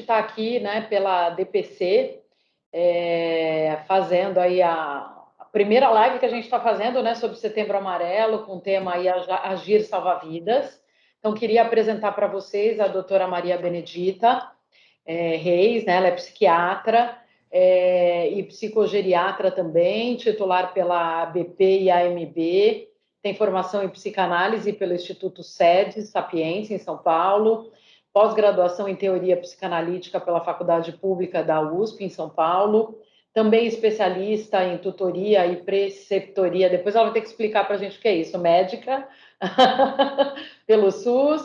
está aqui, né, pela DPC, fazendo aí a primeira live que a gente está fazendo, né, sobre Setembro Amarelo, com o tema aí Agir Salva Vidas. Então, queria apresentar para vocês a doutora Maria Benedita Reis, né, ela é psiquiatra e psicogeriatra também, titular pela ABP e AMB, tem formação em psicanálise pelo Instituto SEDES Sapiência, em São Paulo, pós-graduação em teoria psicanalítica pela Faculdade Pública da USP, em São Paulo, também especialista em tutoria e preceptoria, depois ela vai ter que explicar para a gente o que é isso, médica, pelo SUS,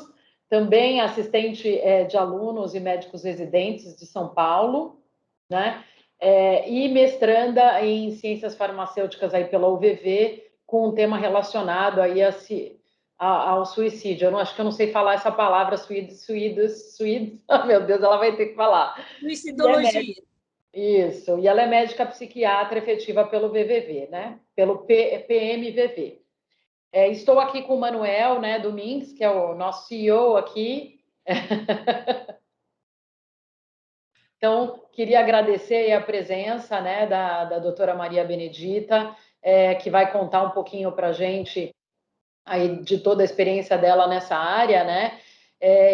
também assistente de alunos e médicos residentes de São Paulo, né? E mestranda em ciências farmacêuticas aí pela UVV, com um tema relacionado aí ao suicídio. Acho que eu não sei falar essa palavra, oh, meu Deus, ela vai ter que falar. Suicidologia. Isso, e ela é médica psiquiatra efetiva pelo VVV, né? Pelo PMVV. Estou aqui com o Manuel, né, Domingues, que é o nosso CEO aqui. Então, queria agradecer a presença, né, da doutora Maria Benedita, que vai contar um pouquinho para a gente aí de toda a experiência dela nessa área, né?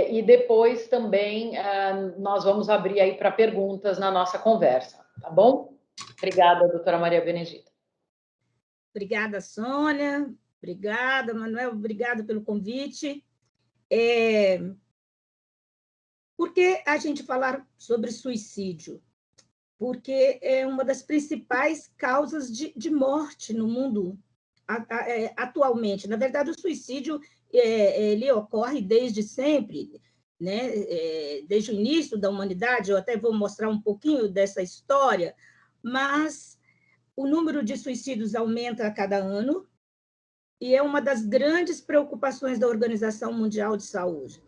E depois também nós vamos abrir aí para perguntas na nossa conversa, tá bom? Obrigada, doutora Maria Benedita. Obrigada, Sônia. Obrigada, Manuel. Obrigada pelo convite. Por que a gente falar sobre suicídio? Porque é uma das principais causas de morte no mundo atualmente. Na verdade, o suicídio ele ocorre desde sempre, né? Desde o início da humanidade. Eu até vou mostrar um pouquinho dessa história, mas o número de suicídios aumenta a cada ano e é uma das grandes preocupações da Organização Mundial de Saúde.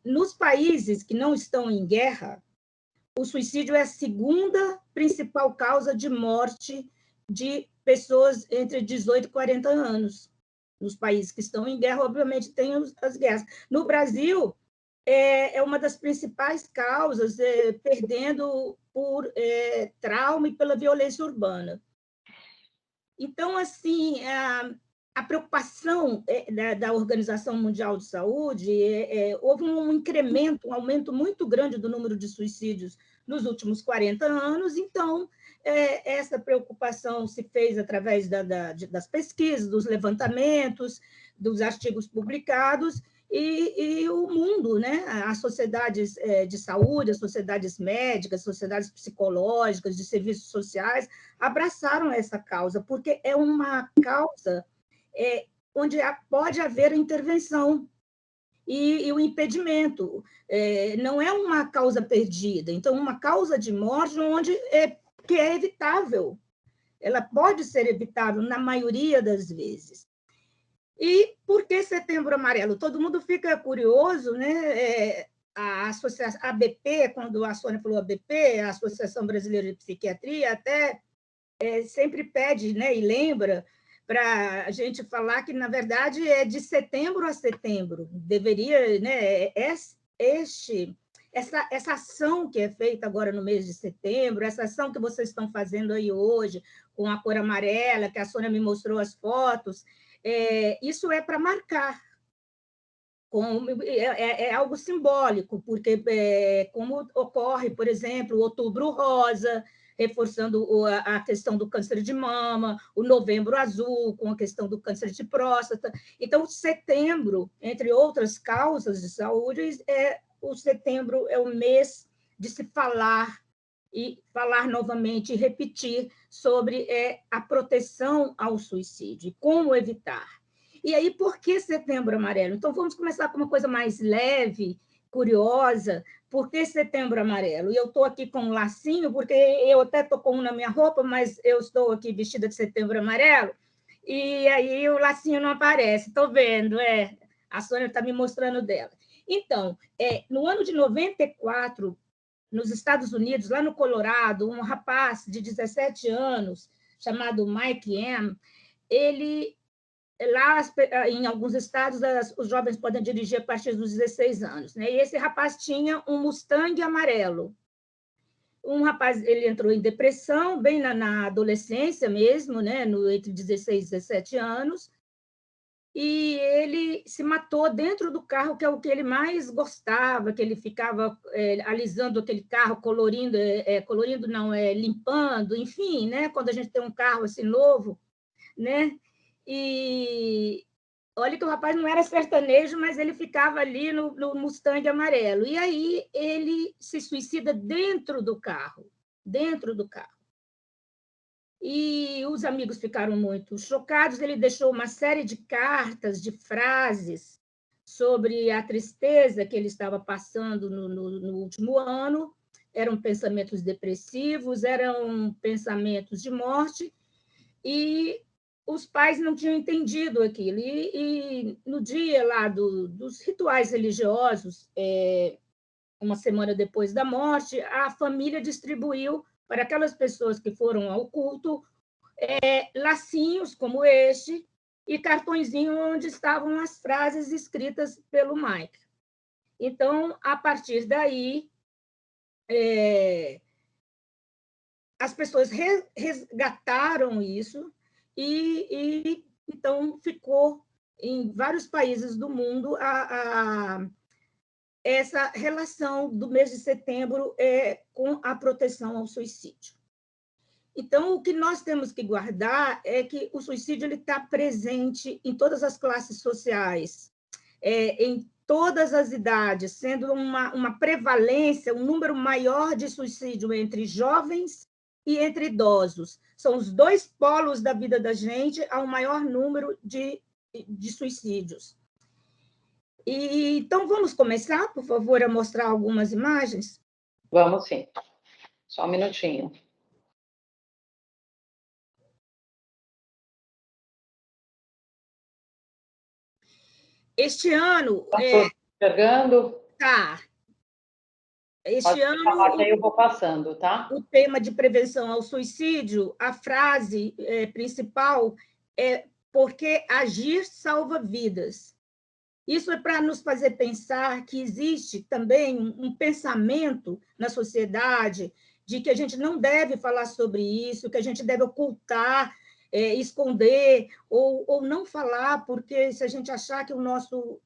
Nos países que não estão em guerra, o suicídio é a segunda principal causa de morte de pessoas entre 18 e 40 anos. Nos países que estão em guerra, obviamente, tem as guerras. No Brasil, é uma das principais causas, perdendo por trauma e pela violência urbana. Então, assim, a preocupação da Organização Mundial de Saúde, houve um incremento, um aumento muito grande do número de suicídios nos últimos 40 anos, então, essa preocupação se fez através das pesquisas, dos levantamentos, dos artigos publicados, e o mundo, né? As sociedades de saúde, as sociedades médicas, sociedades psicológicas, de serviços sociais, abraçaram essa causa, porque é uma causa onde pode haver intervenção e o impedimento. Não é uma causa perdida, então, uma causa de morte que é evitável. Ela pode ser evitável na maioria das vezes. E por que Setembro Amarelo? Todo mundo fica curioso, né? A associação ABP, quando a Sônia falou ABP, a Associação Brasileira de Psiquiatria, até sempre pede, né, e lembra para a gente falar que, na verdade, é de setembro a setembro. Deveria, né, essa ação que é feita agora no mês de setembro, essa ação que vocês estão fazendo aí hoje, com a cor amarela, que a Sônia me mostrou as fotos, isso é para marcar. É algo simbólico, porque como ocorre, por exemplo, o Outubro Rosa, reforçando a questão do câncer de mama, o Novembro Azul, com a questão do câncer de próstata. Então, setembro, entre outras causas de saúde, o setembro é o mês de se falar, e falar novamente, e repetir sobre a proteção ao suicídio, como evitar. E aí, por que Setembro Amarelo? Então, vamos começar com uma coisa mais leve, curiosa. Por que Setembro Amarelo? E eu estou aqui com um lacinho, porque eu até estou com um na minha roupa, mas eu estou aqui vestida de Setembro Amarelo, e aí o lacinho não aparece. Estou vendo, a Sônia está me mostrando dela. Então, no ano de 94, nos Estados Unidos, lá no Colorado, um rapaz de 17 anos, chamado Mike M., ele lá, em alguns estados, os jovens podem dirigir a partir dos 16 anos. Né? E esse rapaz tinha um Mustang amarelo. Um rapaz, ele entrou em depressão, bem na adolescência mesmo, né? Entre 16 e 17 anos, e ele se matou dentro do carro, que é o que ele mais gostava, que ele ficava alisando aquele carro, colorindo, colorindo não, limpando, enfim, né? Quando a gente tem um carro assim novo, né? E olha que o rapaz não era sertanejo, mas ele ficava ali no Mustang amarelo. E aí ele se suicida dentro do carro, dentro do carro. E os amigos ficaram muito chocados. Ele deixou uma série de cartas, de frases sobre a tristeza que ele estava passando no último ano. Eram pensamentos depressivos, eram pensamentos de morte, e os pais não tinham entendido aquilo. E no dia lá dos rituais religiosos, uma semana depois da morte, a família distribuiu para aquelas pessoas que foram ao culto lacinhos como este e cartõezinho onde estavam as frases escritas pelo Mike. Então, a partir daí, as pessoas resgataram isso e então ficou em vários países do mundo essa relação do mês de setembro com a proteção ao suicídio. Então, o que nós temos que guardar é que o suicídio está presente em todas as classes sociais, em todas as idades, sendo uma prevalência, um número maior de suicídio entre jovens e entre idosos. São os dois polos da vida da gente, há um maior número de suicídios. Então, vamos começar, por favor, a mostrar algumas imagens? Vamos sim. Só um minutinho. Este ano... Estou enxergando? Tá. Este ano... Falar que aí eu vou passando, tá? O tema de prevenção ao suicídio, a frase principal é porque agir salva vidas. Isso é para nos fazer pensar que existe também um pensamento na sociedade de que a gente não deve falar sobre isso, que a gente deve ocultar, esconder, ou não falar, porque se a gente achar que o nosso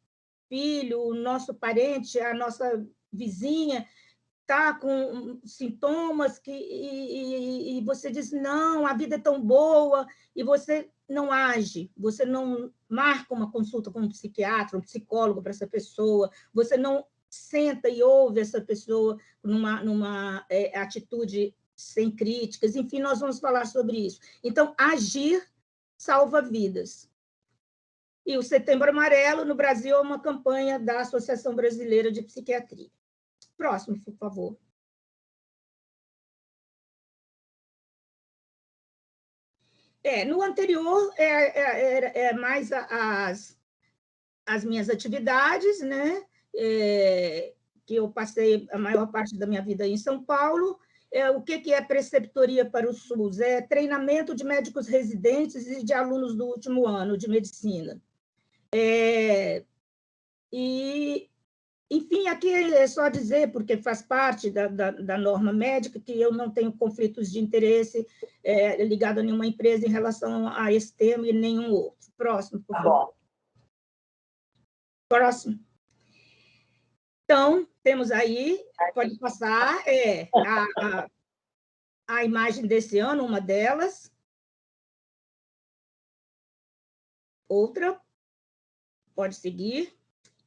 filho, o nosso parente, a nossa vizinha está com sintomas e você diz, não, a vida é tão boa, e você não age, você não marca uma consulta com um psiquiatra, um psicólogo para essa pessoa, você não senta e ouve essa pessoa numa atitude sem críticas, enfim, nós vamos falar sobre isso. Então, agir salva vidas. E o Setembro Amarelo, no Brasil, é uma campanha da Associação Brasileira de Psiquiatria. Próximo, por favor. No anterior, é mais as minhas atividades, né? Que eu passei a maior parte da minha vida em São Paulo. O que é preceptoria para o SUS? É treinamento de médicos residentes e de alunos do último ano de medicina. Enfim, aqui é só dizer, porque faz parte da norma médica, que eu não tenho conflitos de interesse ligado a nenhuma empresa em relação a esse tema e nenhum outro. Próximo, por favor. Próximo. Então, temos aí, pode passar, a imagem desse ano, uma delas. Outra, pode seguir.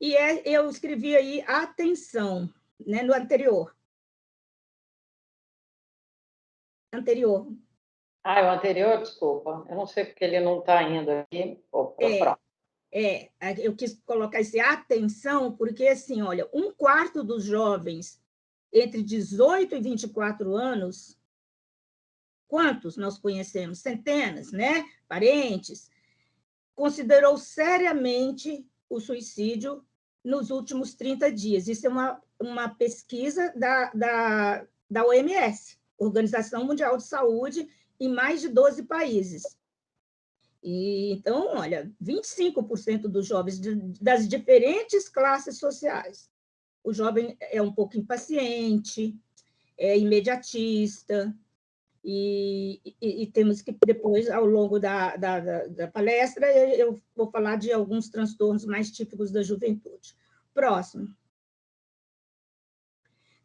E eu escrevi aí atenção, né, no anterior. Anterior. O anterior, desculpa. Eu não sei porque ele não está indo aqui. Opa, eu quis colocar esse atenção, porque, assim, olha, 1/4 dos jovens entre 18 e 24 anos, quantos nós conhecemos? Centenas, né? Parentes, considerou seriamente o suicídio nos últimos 30 dias. Isso é uma pesquisa da OMS, Organização Mundial de Saúde, em mais de 12 países. E, então, olha, 25% dos jovens das diferentes classes sociais. O jovem é um pouco impaciente, é imediatista, e temos que, depois, ao longo da palestra, eu vou falar de alguns transtornos mais típicos da juventude. Próximo.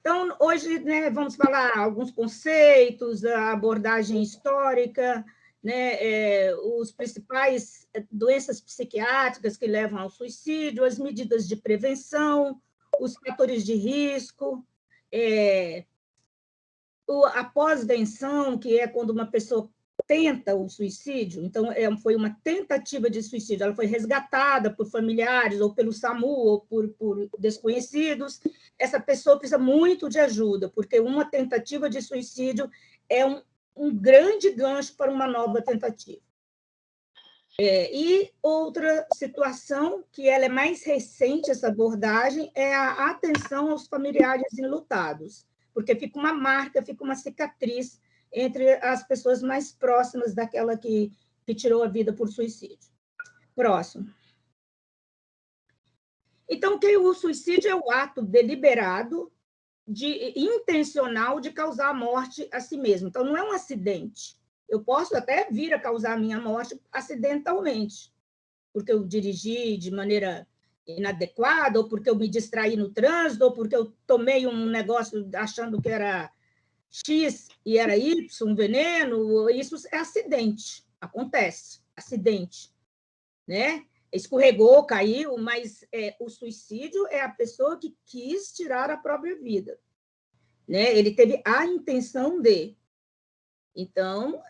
Então, hoje, né, vamos falar alguns conceitos, a abordagem histórica, né, os principais doenças psiquiátricas que levam ao suicídio, as medidas de prevenção, os fatores de risco, a pós-venção, que é quando uma pessoa tenta o suicídio, então foi uma tentativa de suicídio, ela foi resgatada por familiares, ou pelo SAMU, ou por desconhecidos, essa pessoa precisa muito de ajuda, porque uma tentativa de suicídio é um grande gancho para uma nova tentativa. E outra situação, que ela é mais recente, essa abordagem, é a atenção aos familiares enlutados, porque fica uma marca, fica uma cicatriz entre as pessoas mais próximas daquela que tirou a vida por suicídio. Próximo. Então, o suicídio é o ato deliberado, intencional de causar a morte a si mesmo. Então, não é um acidente. Eu posso até vir a causar a minha morte acidentalmente, porque eu dirigi de maneira inadequada, ou porque eu me distraí no trânsito, ou porque eu tomei um negócio achando que era X e era Y, um veneno. Isso é acidente, acontece, acidente, né? Escorregou, caiu, mas o suicídio é a pessoa que quis tirar a própria vida, né? Ele teve a intenção de. Então,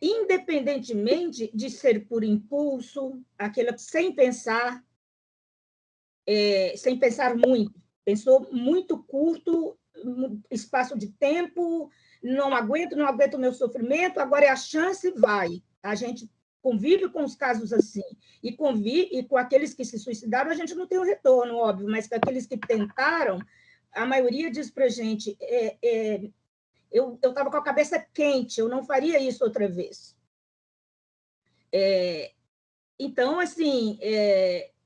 independentemente de ser por impulso, aquela sem pensar muito, pensou muito curto espaço de tempo, não aguento o meu sofrimento, agora é a chance, vai. A gente convive com os casos assim, e com aqueles que se suicidaram, a gente não tem um retorno, óbvio, mas com aqueles que tentaram, a maioria diz para a gente, eu estava com a cabeça quente, eu não faria isso outra vez. Então, assim,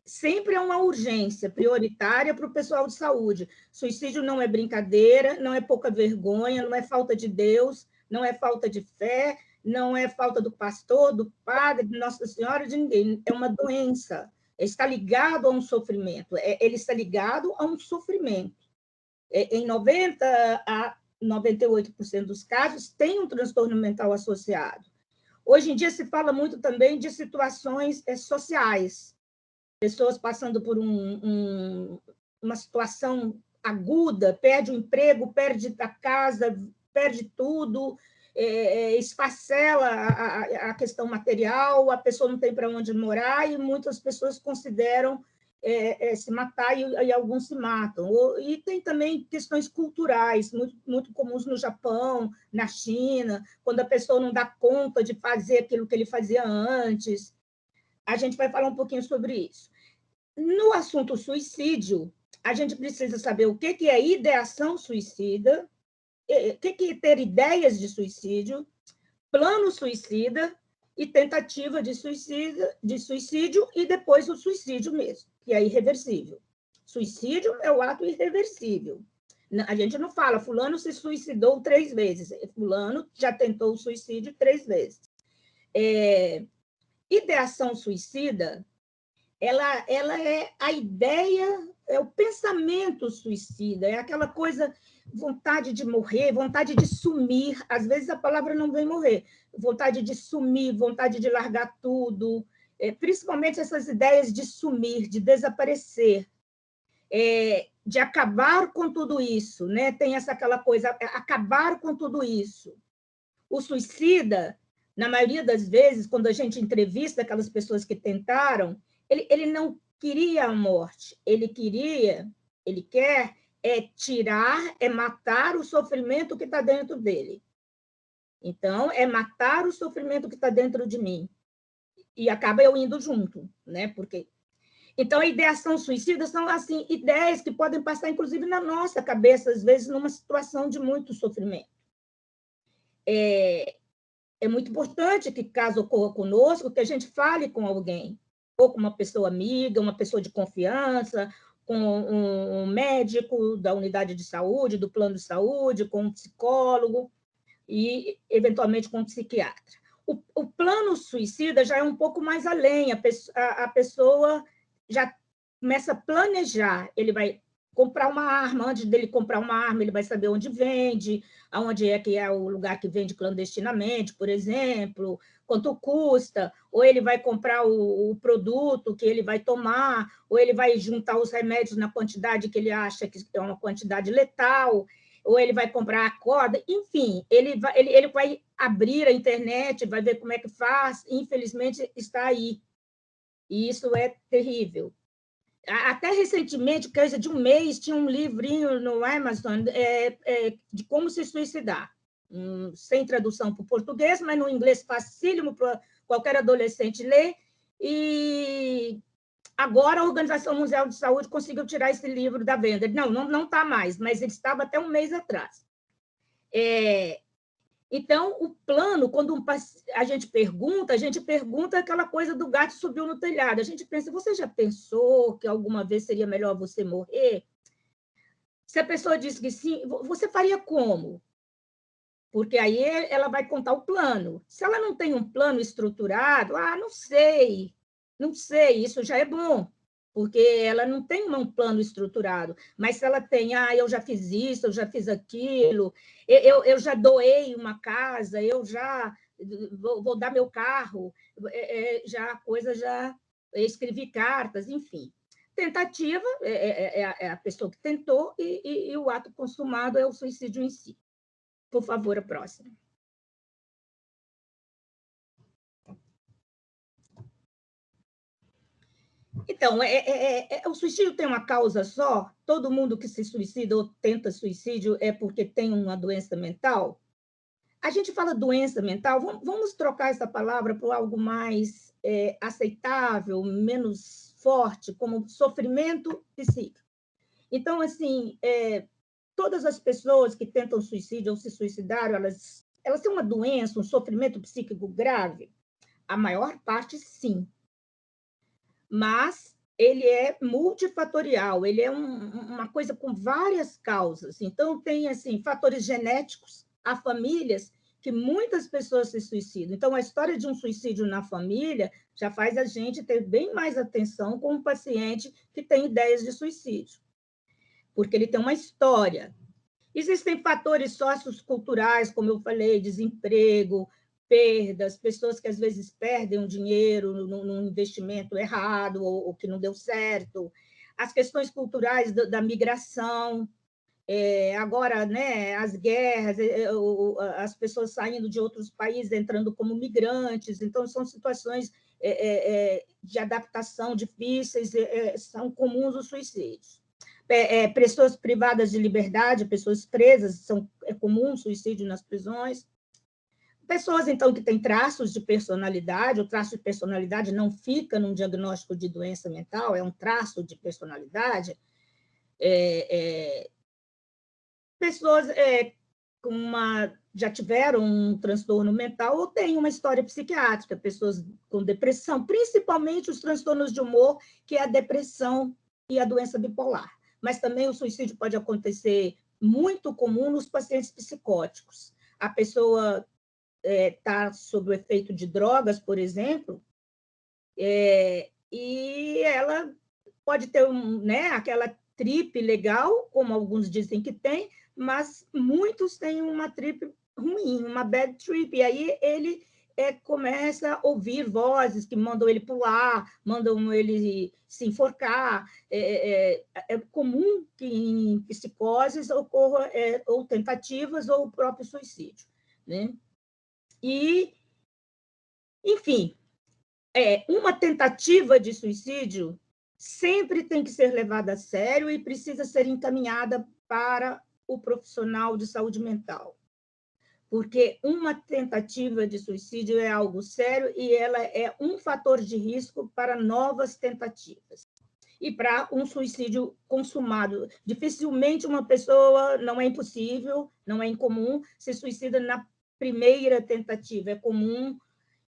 sempre é uma urgência prioritária para o pessoal de saúde. Suicídio não é brincadeira, não é pouca vergonha, não é falta de Deus, não é falta de fé, não é falta do pastor, do padre, de Nossa Senhora, de ninguém. É uma doença. Está ligado a um sofrimento. Ele está ligado a um sofrimento. Em 90% a 98% dos casos, tem um transtorno mental associado. Hoje em dia se fala muito também de situações sociais, pessoas passando por uma situação aguda, perde o emprego, perde a casa, perde tudo, esfacela a questão material, a pessoa não tem para onde morar, e muitas pessoas consideram se matar, e alguns se matam. E tem também questões culturais, muito, muito comuns no Japão, na China, quando a pessoa não dá conta de fazer aquilo que ele fazia antes. A gente vai falar um pouquinho sobre isso. No assunto suicídio, a gente precisa saber o que é ideação suicida, o que é ter ideias de suicídio, plano suicida e tentativa de suicídio, e depois o suicídio mesmo, que é irreversível. Suicídio é o ato irreversível. A gente não fala, fulano se suicidou 3 vezes, fulano já tentou o suicídio 3 vezes. Ideação suicida, ela é a ideia, é o pensamento suicida, é aquela coisa, vontade de morrer, vontade de sumir. Às vezes a palavra não vem morrer, vontade de sumir, vontade de largar tudo, principalmente essas ideias de sumir, de desaparecer, de acabar com tudo isso, né? Tem aquela coisa, acabar com tudo isso. O suicida, na maioria das vezes, quando a gente entrevista aquelas pessoas que tentaram, ele não queria a morte, ele quer tirar, matar o sofrimento que está dentro dele. Então, matar o sofrimento que está dentro de mim. E acaba eu indo junto, né? Porque... Então, a ideação suicida são, assim, ideias que podem passar, inclusive, na nossa cabeça, às vezes, numa situação de muito sofrimento. é muito importante que, caso ocorra conosco, que a gente fale com alguém, ou com uma pessoa amiga, uma pessoa de confiança, com um médico da unidade de saúde, do plano de saúde, com um psicólogo e, eventualmente, com um psiquiatra. O plano suicida já é um pouco mais além, a pessoa já começa a planejar, ele vai comprar uma arma, antes dele comprar uma arma, ele vai saber onde vende, aonde é que é o lugar que vende clandestinamente, por exemplo, quanto custa, ou ele vai comprar o produto que ele vai tomar, ou ele vai juntar os remédios na quantidade que ele acha que é uma quantidade letal, ou ele vai comprar a corda, enfim, ele vai abrir a internet, vai ver como é que faz, e, infelizmente, está aí. E isso é terrível. Até recentemente, coisa de um mês, tinha um livrinho no Amazon de como se suicidar, sem tradução para o português, mas no inglês facílimo para qualquer adolescente ler, e agora a Organização Mundial de Saúde conseguiu tirar esse livro da venda. Não está mais, mas ele estava até um mês atrás. Então, o plano, quando a gente pergunta aquela coisa do gato subiu no telhado. A gente pensa, você já pensou que alguma vez seria melhor você morrer? Se a pessoa diz que sim, você faria como? Porque aí ela vai contar o plano. Se ela não tem um plano estruturado, não sei, isso já é bom, porque ela não tem um plano estruturado. Mas se ela tem, eu já fiz isso, eu já fiz aquilo, eu já doei uma casa, eu já vou dar meu carro, já a coisa já escrevi cartas, enfim. Tentativa é a pessoa que tentou e o ato consumado é o suicídio em si. Por favor, a próxima. Então, o suicídio tem uma causa só? Todo mundo que se suicida ou tenta suicídio é porque tem uma doença mental? A gente fala doença mental, vamos trocar essa palavra por algo mais aceitável, menos forte, como sofrimento psíquico. Então, assim, todas as pessoas que tentam suicídio ou se suicidaram, elas têm uma doença, um sofrimento psíquico grave? A maior parte, sim. Mas ele é multifatorial, ele é uma coisa com várias causas. Então, tem assim, fatores genéticos, há famílias que muitas pessoas se suicidam. Então, a história de um suicídio na família já faz a gente ter bem mais atenção com um paciente que tem ideias de suicídio, porque ele tem uma história. Existem fatores socioculturais, como eu falei, desemprego, perdas, pessoas que às vezes perdem o dinheiro num investimento errado ou que não deu certo, as questões culturais da migração, agora, né, as guerras, as pessoas saindo de outros países, entrando como migrantes, então são situações de adaptação difíceis, são comuns os suicídios. Pessoas privadas de liberdade, pessoas presas, é comum suicídio nas prisões. Pessoas, então, que têm traços de personalidade, o traço de personalidade não fica num diagnóstico de doença mental, é um traço de personalidade. Pessoas já tiveram um transtorno mental ou têm uma história psiquiátrica, pessoas com depressão, principalmente os transtornos de humor, que é a depressão e a doença bipolar. Mas também o suicídio pode acontecer muito comum nos pacientes psicóticos. A pessoa está sob o efeito de drogas, por exemplo, e ela pode ter aquela trip legal, como alguns dizem que tem, mas muitos têm uma trip ruim, uma bad trip, e aí ele começa a ouvir vozes que mandam ele pular, mandam ele se enforcar. É comum que em psicoses ocorra ou tentativas ou o próprio suicídio, né? E, enfim, uma tentativa de suicídio sempre tem que ser levada a sério e precisa ser encaminhada para o profissional de saúde mental, porque uma tentativa de suicídio é algo sério e ela é um fator de risco para novas tentativas. E para um suicídio consumado, dificilmente uma pessoa, não é impossível, não é incomum, se suicida primeira tentativa, é comum,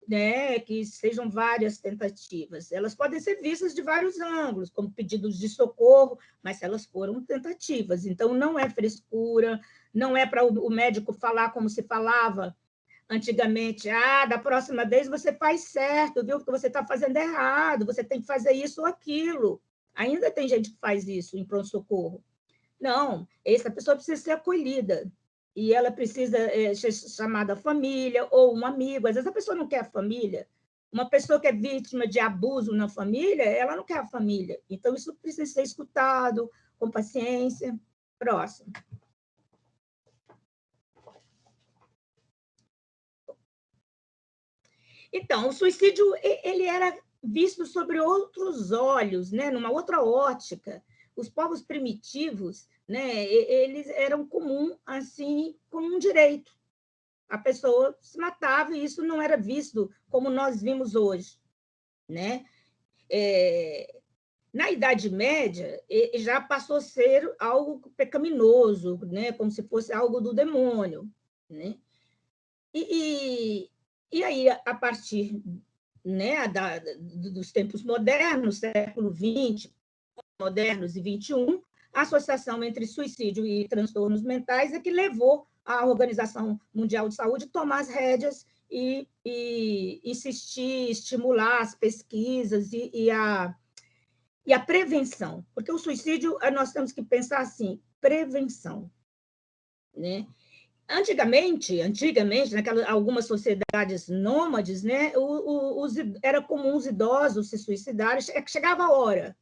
né, que sejam várias tentativas. Elas podem ser vistas de vários ângulos, como pedidos de socorro, mas elas foram tentativas. Então, não é frescura, não é para o médico falar como se falava antigamente. Da próxima vez você faz certo, viu? Porque você está fazendo errado, você tem que fazer isso ou aquilo. Ainda tem gente que faz isso em pronto-socorro. Não, essa pessoa precisa ser acolhida. E ela precisa ser chamada família ou um amigo. Às vezes a pessoa não quer a família. Uma pessoa que é vítima de abuso na família, ela não quer a família. Então, isso precisa ser escutado com paciência. Próximo. Então, o suicídio ele era visto sobre outros olhos, né? Numa outra ótica. Os povos primitivos, né, eles eram comum assim como um direito. A pessoa se matava e isso não era visto como nós vimos hoje, né? Na Idade Média já passou a ser algo pecaminoso, né? Como se fosse algo do demônio, né? E aí, a partir, né, dos tempos modernos, século XX, modernos e XXI, a associação entre suicídio e transtornos mentais é que levou a Organização Mundial de Saúde a tomar as rédeas e insistir, estimular as pesquisas e a prevenção. Porque o suicídio, nós temos que pensar assim, prevenção, né? Antigamente, algumas sociedades nômades, né, era comum os idosos se suicidarem, chegava a hora.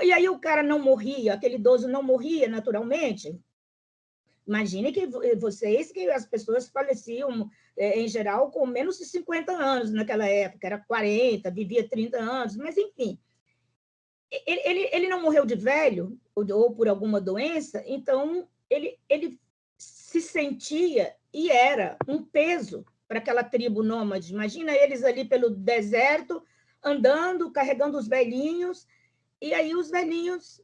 E aí o cara não morria, aquele idoso não morria naturalmente. Imagine que vocês, que as pessoas faleciam, em geral, com menos de 50 anos naquela época, era 40, vivia 30 anos, mas enfim. Ele não morreu de velho ou por alguma doença, então ele se sentia e era um peso para aquela tribo nômade. Imagina eles ali pelo deserto, andando, carregando os velhinhos, e aí os velhinhos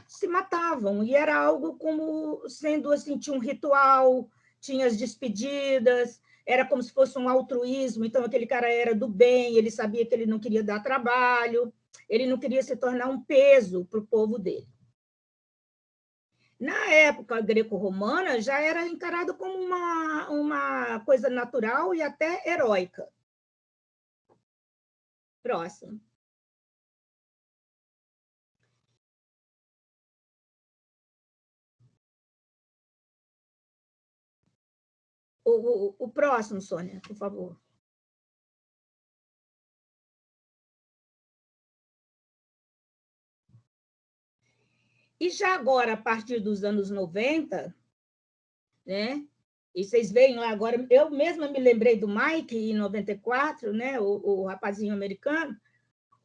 se matavam, e era algo como sendo assim, tinha um ritual, tinha as despedidas, era como se fosse um altruísmo, então aquele cara era do bem, ele sabia que ele não queria dar trabalho, ele não queria se tornar um peso para o povo dele. Na época greco-romana, já era encarado como uma coisa natural e até heróica. Próximo. O próximo, Sônia, por favor. E já agora, a partir dos anos 90, né? E vocês veem lá agora, eu mesma me lembrei do Mike, em 94, né? O rapazinho americano,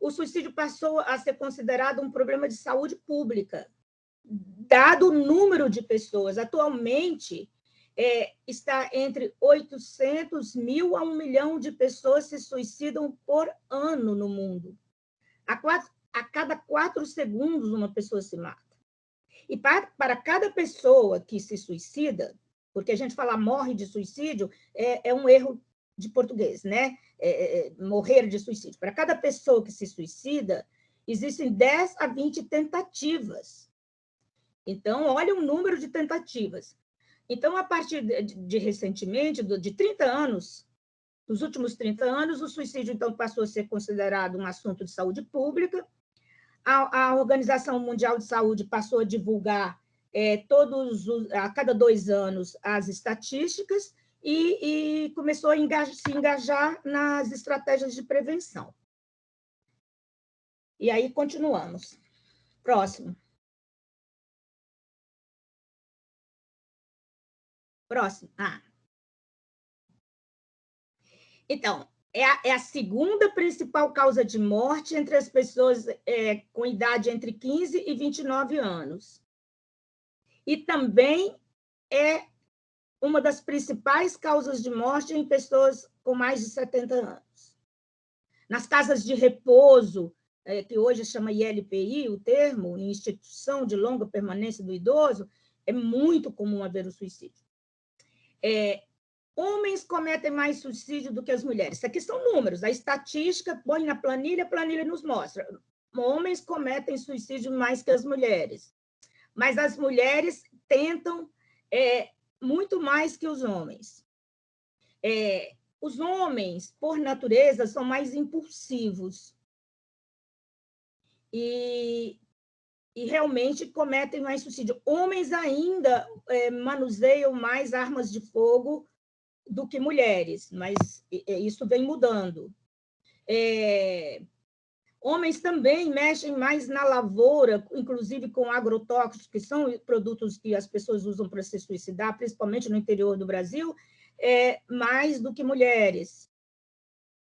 o suicídio passou a ser considerado um problema de saúde pública, dado o número de pessoas. Atualmente, está entre 800 mil a 1 milhão de pessoas se suicidam por ano no mundo. A cada 4 segundos, uma pessoa se mata. E para cada pessoa que se suicida, porque a gente fala morre de suicídio, é um erro de português, né? Morrer de suicídio. Para cada pessoa que se suicida, existem 10 a 20 tentativas. Então, olha o número de tentativas. Então, a partir de recentemente, de 30 anos, nos últimos 30 anos, o suicídio então passou a ser considerado um assunto de saúde pública. A Organização Mundial de Saúde passou a divulgar a cada 2 anos as estatísticas e começou a se engajar nas estratégias de prevenção. E aí continuamos. Próximo. Próximo. Então, é a segunda principal causa de morte entre as pessoas com idade entre 15 e 29 anos. E também é uma das principais causas de morte em pessoas com mais de 70 anos. Nas casas de repouso, que hoje chama ILPI, o termo, Instituição de Longa Permanência do Idoso, é muito comum haver o suicídio. homens cometem mais suicídio do que as mulheres. Isso aqui são números. A estatística põe na planilha, a planilha nos mostra. Homens cometem suicídio mais que as mulheres. Mas as mulheres tentam muito mais que os homens. Os homens, por natureza, são mais impulsivos. E realmente cometem mais suicídio. Homens ainda manuseiam mais armas de fogo do que mulheres, mas isso vem mudando. Homens também mexem mais na lavoura, inclusive com agrotóxicos, que são produtos que as pessoas usam para se suicidar, principalmente no interior do Brasil, mais do que mulheres.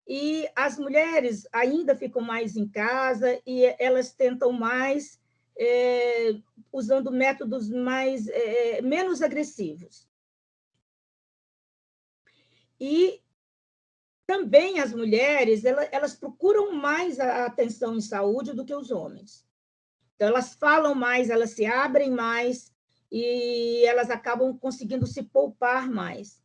E as mulheres ainda ficam mais em casa e elas tentam mais usando métodos menos agressivos. E também as mulheres, elas procuram mais a atenção em saúde do que os homens. Então, elas falam mais, elas se abrem mais e elas acabam conseguindo se poupar mais.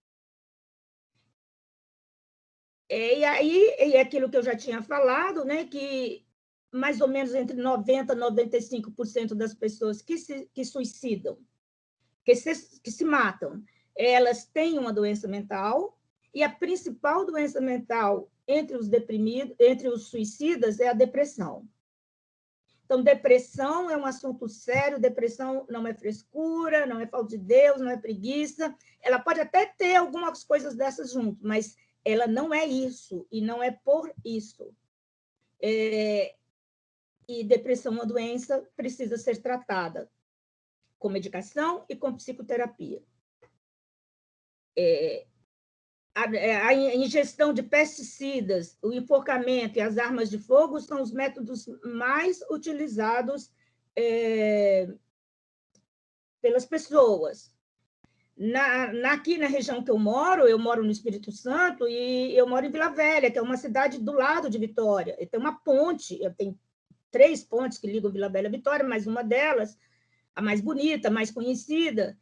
E aí, é aquilo que eu já tinha falado, né, que mais ou menos entre 90% e 95% das pessoas que suicidam, que se matam, elas têm uma doença mental, e a principal doença mental entre os deprimidos, entre os suicidas, é a depressão. Então, depressão é um assunto sério, depressão não é frescura, não é falta de Deus, não é preguiça. Ela pode até ter algumas coisas dessas junto, mas ela não é isso, e não é por isso. E depressão é uma doença, precisa ser tratada com medicação e com psicoterapia. A ingestão de pesticidas, o enforcamento e as armas de fogo são os métodos mais utilizados pelas pessoas. Aqui na região que eu moro no Espírito Santo, e eu moro em Vila Velha, que é uma cidade do lado de Vitória. E tem uma ponte, tem 3 pontes que ligam Vila Velha a Vitória, mas uma delas, a mais bonita, a mais conhecida,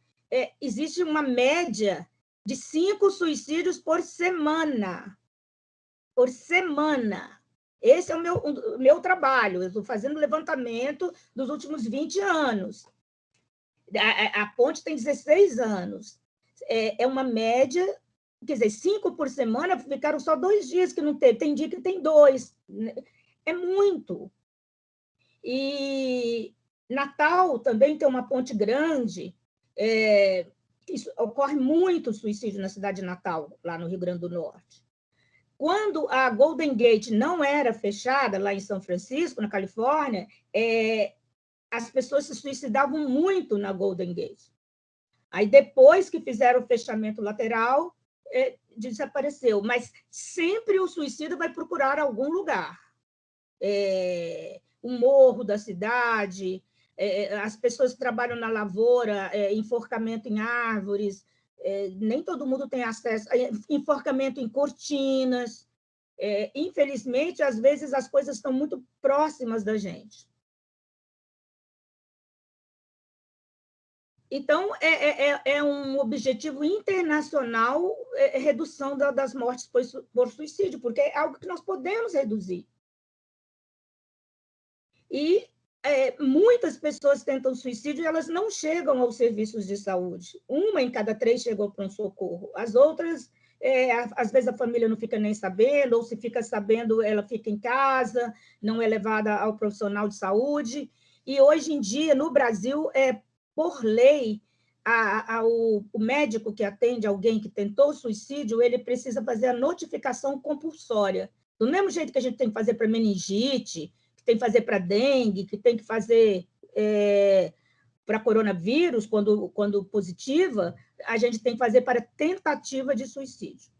existe uma média de 5 suicídios por semana. Por semana. Esse é o meu trabalho. Eu estou fazendo levantamento dos últimos 20 anos. A ponte tem 16 anos. É uma média, quer dizer, 5 por semana, ficaram só 2 dias que não teve. Tem dia que tem 2. É muito. E Natal também tem uma ponte grande. Ocorre muito suicídio na cidade de Natal, lá no Rio Grande do Norte. Quando a Golden Gate não era fechada, lá em São Francisco, na Califórnia, as pessoas se suicidavam muito na Golden Gate. Aí, depois que fizeram o fechamento lateral, desapareceu. Mas sempre o suicida vai procurar algum lugar. Um morro da cidade, as pessoas que trabalham na lavoura, enforcamento em árvores, nem todo mundo tem acesso, enforcamento em cortinas. Infelizmente, às vezes, as coisas estão muito próximas da gente. Então, é um objetivo internacional redução das mortes por suicídio, porque é algo que nós podemos reduzir. E muitas pessoas tentam suicídio e elas não chegam aos serviços de saúde. 1 em cada 3 chegou para um socorro. As outras, às vezes, a família não fica nem sabendo, ou se fica sabendo, ela fica em casa, não é levada ao profissional de saúde. E, hoje em dia, no Brasil, por lei, o médico que atende alguém que tentou suicídio, ele precisa fazer a notificação compulsória. Do mesmo jeito que a gente tem que fazer para meningite, que tem que fazer para dengue, que tem que fazer para coronavírus, quando positiva, a gente tem que fazer para tentativa de suicídio.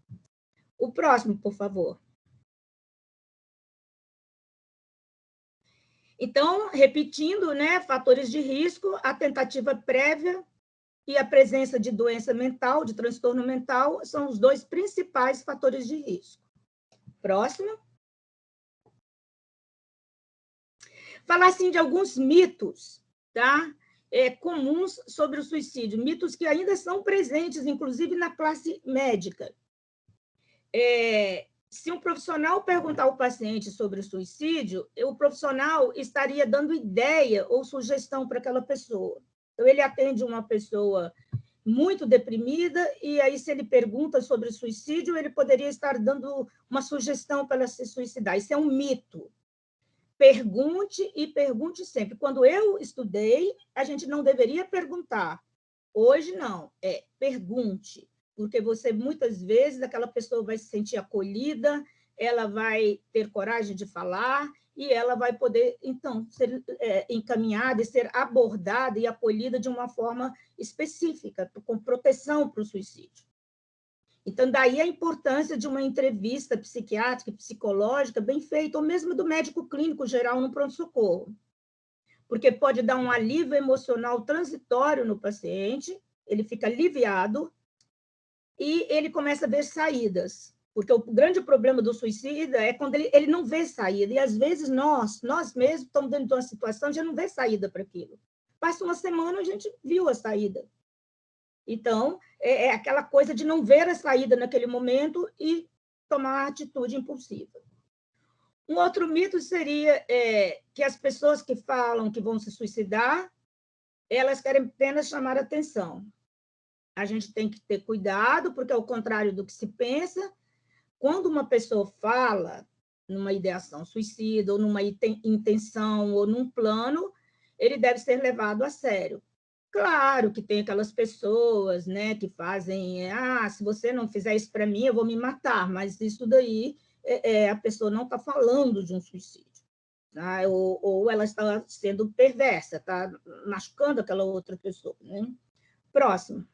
O próximo, por favor. Então, repetindo, né, fatores de risco, a tentativa prévia e a presença de doença mental, de transtorno mental, são os 2 principais fatores de risco. Próximo. Falar, assim, de alguns mitos, tá? comuns sobre o suicídio, mitos que ainda são presentes, inclusive na classe médica. Se um profissional perguntar ao paciente sobre o suicídio, o profissional estaria dando ideia ou sugestão para aquela pessoa. Então, ele atende uma pessoa muito deprimida, e aí, se ele pergunta sobre o suicídio, ele poderia estar dando uma sugestão para ela se suicidar. Isso é um mito. Pergunte e pergunte sempre. Quando eu estudei, a gente não deveria perguntar. Hoje, não. Pergunte. Porque você, muitas vezes, aquela pessoa vai se sentir acolhida, ela vai ter coragem de falar e ela vai poder, então, ser encaminhada e ser abordada e acolhida de uma forma específica, com proteção para o suicídio. Então, daí a importância de uma entrevista psiquiátrica, psicológica, bem feita, ou mesmo do médico clínico geral no pronto-socorro, porque pode dar um alívio emocional transitório no paciente, ele fica aliviado, e ele começa a ver saídas, porque o grande problema do suicida é quando ele não vê saída, e às vezes nós mesmos estamos dentro de uma situação de não ver saída para aquilo. Passa uma semana, a gente viu a saída. Então, é aquela coisa de não ver a saída naquele momento e tomar atitude impulsiva. Um outro mito seria que as pessoas que falam que vão se suicidar, elas querem apenas chamar atenção. A gente tem que ter cuidado, porque, ao contrário do que se pensa, quando uma pessoa fala numa ideação suicida, ou numa intenção, ou num plano, ele deve ser levado a sério. Claro que tem aquelas pessoas, né, que fazem, se você não fizer isso para mim, eu vou me matar, mas isso daí, a pessoa não está falando de um suicídio, tá? Ou ela está sendo perversa, está machucando aquela outra pessoa, né? Próximo.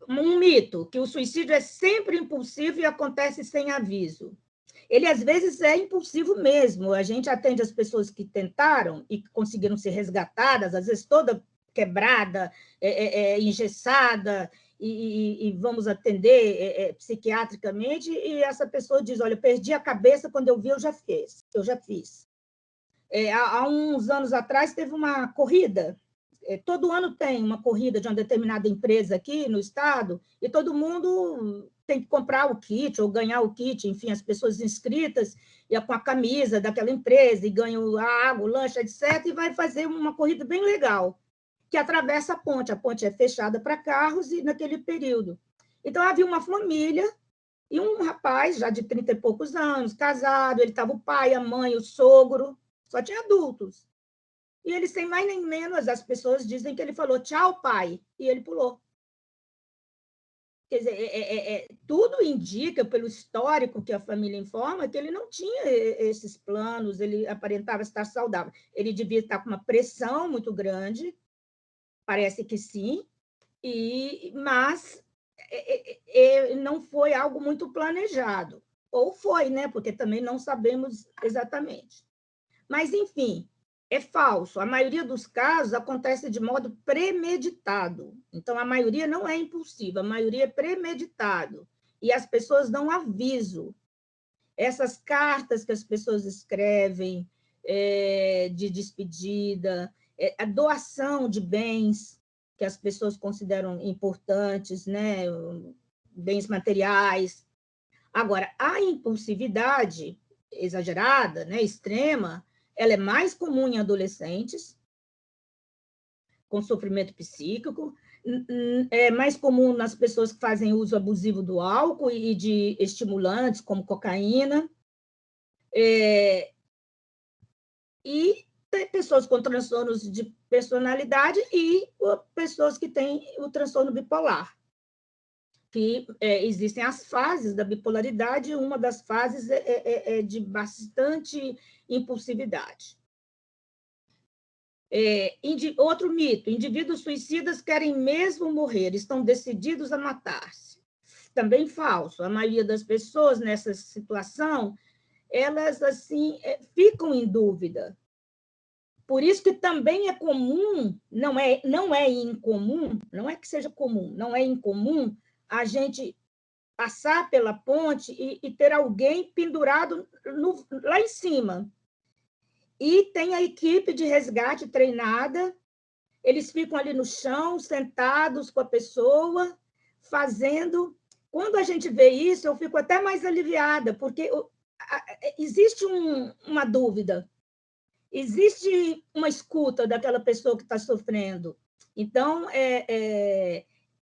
Um mito, que o suicídio é sempre impulsivo e acontece sem aviso. Ele, às vezes, é impulsivo mesmo. A gente atende as pessoas que tentaram e conseguiram ser resgatadas, às vezes toda quebrada, engessada, e vamos atender psiquiatricamente, e essa pessoa diz, olha, eu perdi a cabeça, quando eu vi, eu já fiz. Há uns anos atrás, teve uma corrida. Todo ano tem uma corrida de uma determinada empresa aqui no estado, e todo mundo tem que comprar o kit ou ganhar o kit, enfim, as pessoas inscritas, e com a camisa daquela empresa, e ganham a água, o lanche, etc., e vai fazer uma corrida bem legal, que atravessa a ponte é fechada para carros, e naquele período. Então, havia uma família, e um rapaz, já de 30 e poucos anos, casado, ele estava o pai, a mãe, o sogro, só tinha adultos. E ele, sem mais nem menos, as pessoas dizem que ele falou tchau, pai, e ele pulou. Quer dizer, tudo indica, pelo histórico que a família informa, que ele não tinha esses planos, ele aparentava estar saudável. Ele devia estar com uma pressão muito grande, parece que sim, mas não foi algo muito planejado. Ou foi, né? Porque também não sabemos exatamente. Mas, enfim, é falso. A maioria dos casos acontece de modo premeditado. Então, a maioria não é impulsiva, a maioria é premeditado. E as pessoas dão aviso. Essas cartas que as pessoas escrevem de despedida, a doação de bens que as pessoas consideram importantes, né? Bens materiais. Agora, a impulsividade exagerada, né? Extrema, ela é mais comum em adolescentes, com sofrimento psíquico, é mais comum nas pessoas que fazem uso abusivo do álcool e de estimulantes, como cocaína, e pessoas com transtornos de personalidade e pessoas que têm o transtorno bipolar, que existem as fases da bipolaridade, e uma das fases é de bastante impulsividade. Outro mito, indivíduos suicidas querem mesmo morrer, estão decididos a matar-se. Também falso. A maioria das pessoas nessa situação, elas assim ficam em dúvida. Por isso que também é comum, não é incomum, não é que seja comum, não é incomum a gente passar pela ponte e ter alguém pendurado lá em cima. E tem a equipe de resgate treinada, eles ficam ali no chão, sentados com a pessoa, fazendo. Quando a gente vê isso, eu fico até mais aliviada, porque existe uma dúvida, existe uma escuta daquela pessoa que está sofrendo. Então,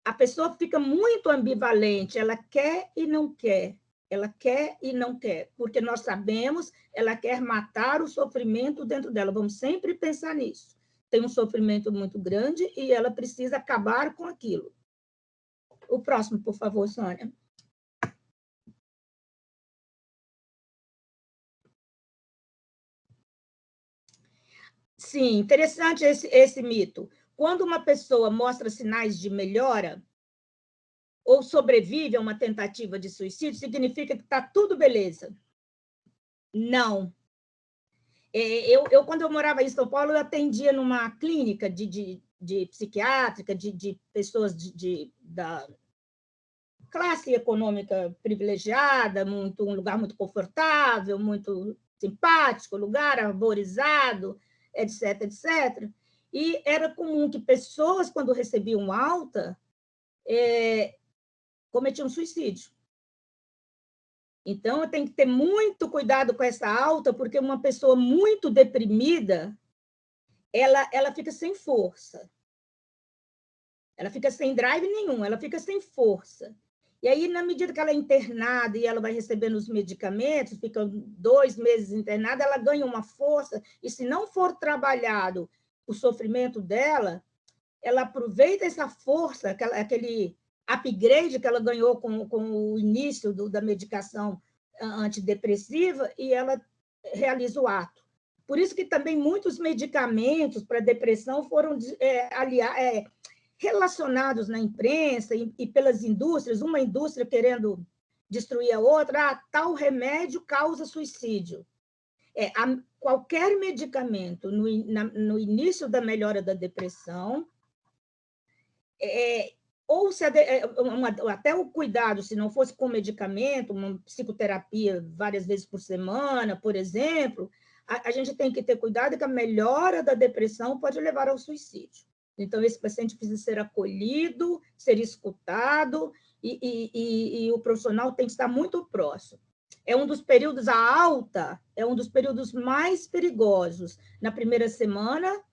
a pessoa fica muito ambivalente, ela quer e não quer, ela quer e não quer, porque nós sabemos, ela quer matar o sofrimento dentro dela, vamos sempre pensar nisso. Tem um sofrimento muito grande e ela precisa acabar com aquilo. O próximo, por favor, Sônia. Sim, interessante esse mito. Quando uma pessoa mostra sinais de melhora, ou sobrevive a uma tentativa de suicídio, significa que está tudo beleza. Não. Quando eu morava em São Paulo, eu atendia numa clínica de psiquiátrica, de pessoas da classe econômica privilegiada, um lugar muito confortável, muito simpático, lugar arborizado, etc., etc. E era comum que pessoas, quando recebiam alta, cometiam suicídio. Então, eu tenho que ter muito cuidado com essa alta, porque uma pessoa muito deprimida, ela fica sem força. Ela fica sem drive nenhum, ela fica sem força. E aí, na medida que ela é internada e ela vai recebendo os medicamentos, fica 2 meses internada, ela ganha uma força, e se não for trabalhado o sofrimento dela, ela aproveita essa força, aquele upgrade que ela ganhou com o início da medicação antidepressiva, e ela realiza o ato. Por isso que também muitos medicamentos para depressão foram relacionados na imprensa e pelas indústrias, uma indústria querendo destruir a outra, tal remédio causa suicídio. Qualquer medicamento no início da melhora da depressão, ou até o cuidado, se não fosse com medicamento, uma psicoterapia várias vezes por semana, por exemplo, a gente tem que ter cuidado que a melhora da depressão pode levar ao suicídio. Então, esse paciente precisa ser acolhido, ser escutado, e o profissional tem que estar muito próximo. É um dos períodos, a alta é um dos períodos mais perigosos, na primeira semana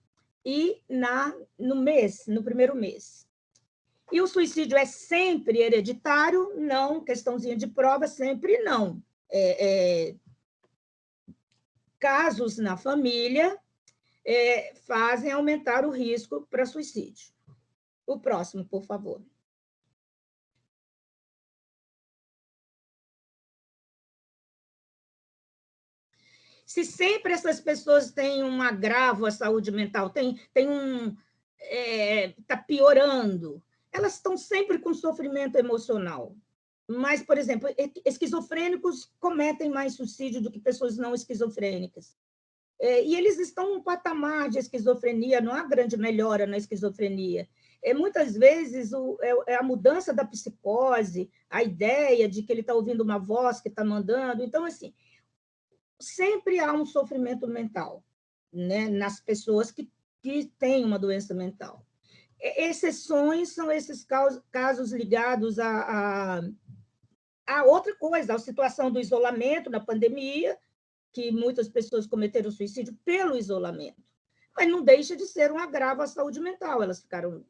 e no primeiro mês. E o suicídio é sempre hereditário? Não, questãozinha de prova, sempre não. Casos na família fazem aumentar o risco para suicídio. O próximo, por favor. Se sempre essas pessoas têm um agravo à saúde mental, está piorando, elas estão sempre com sofrimento emocional. Mas, por exemplo, esquizofrênicos cometem mais suicídio do que pessoas não esquizofrênicas. E eles estão num patamar de esquizofrenia, não há grande melhora na esquizofrenia. Muitas vezes a mudança da psicose, a ideia de que ele está ouvindo uma voz que está mandando. Então, assim, sempre há um sofrimento mental, né, nas pessoas que têm uma doença mental. Exceções são esses casos ligados a outra coisa, a situação do isolamento, na pandemia, que muitas pessoas cometeram suicídio pelo isolamento. Mas não deixa de ser um agravo à saúde mental. Elas ficaram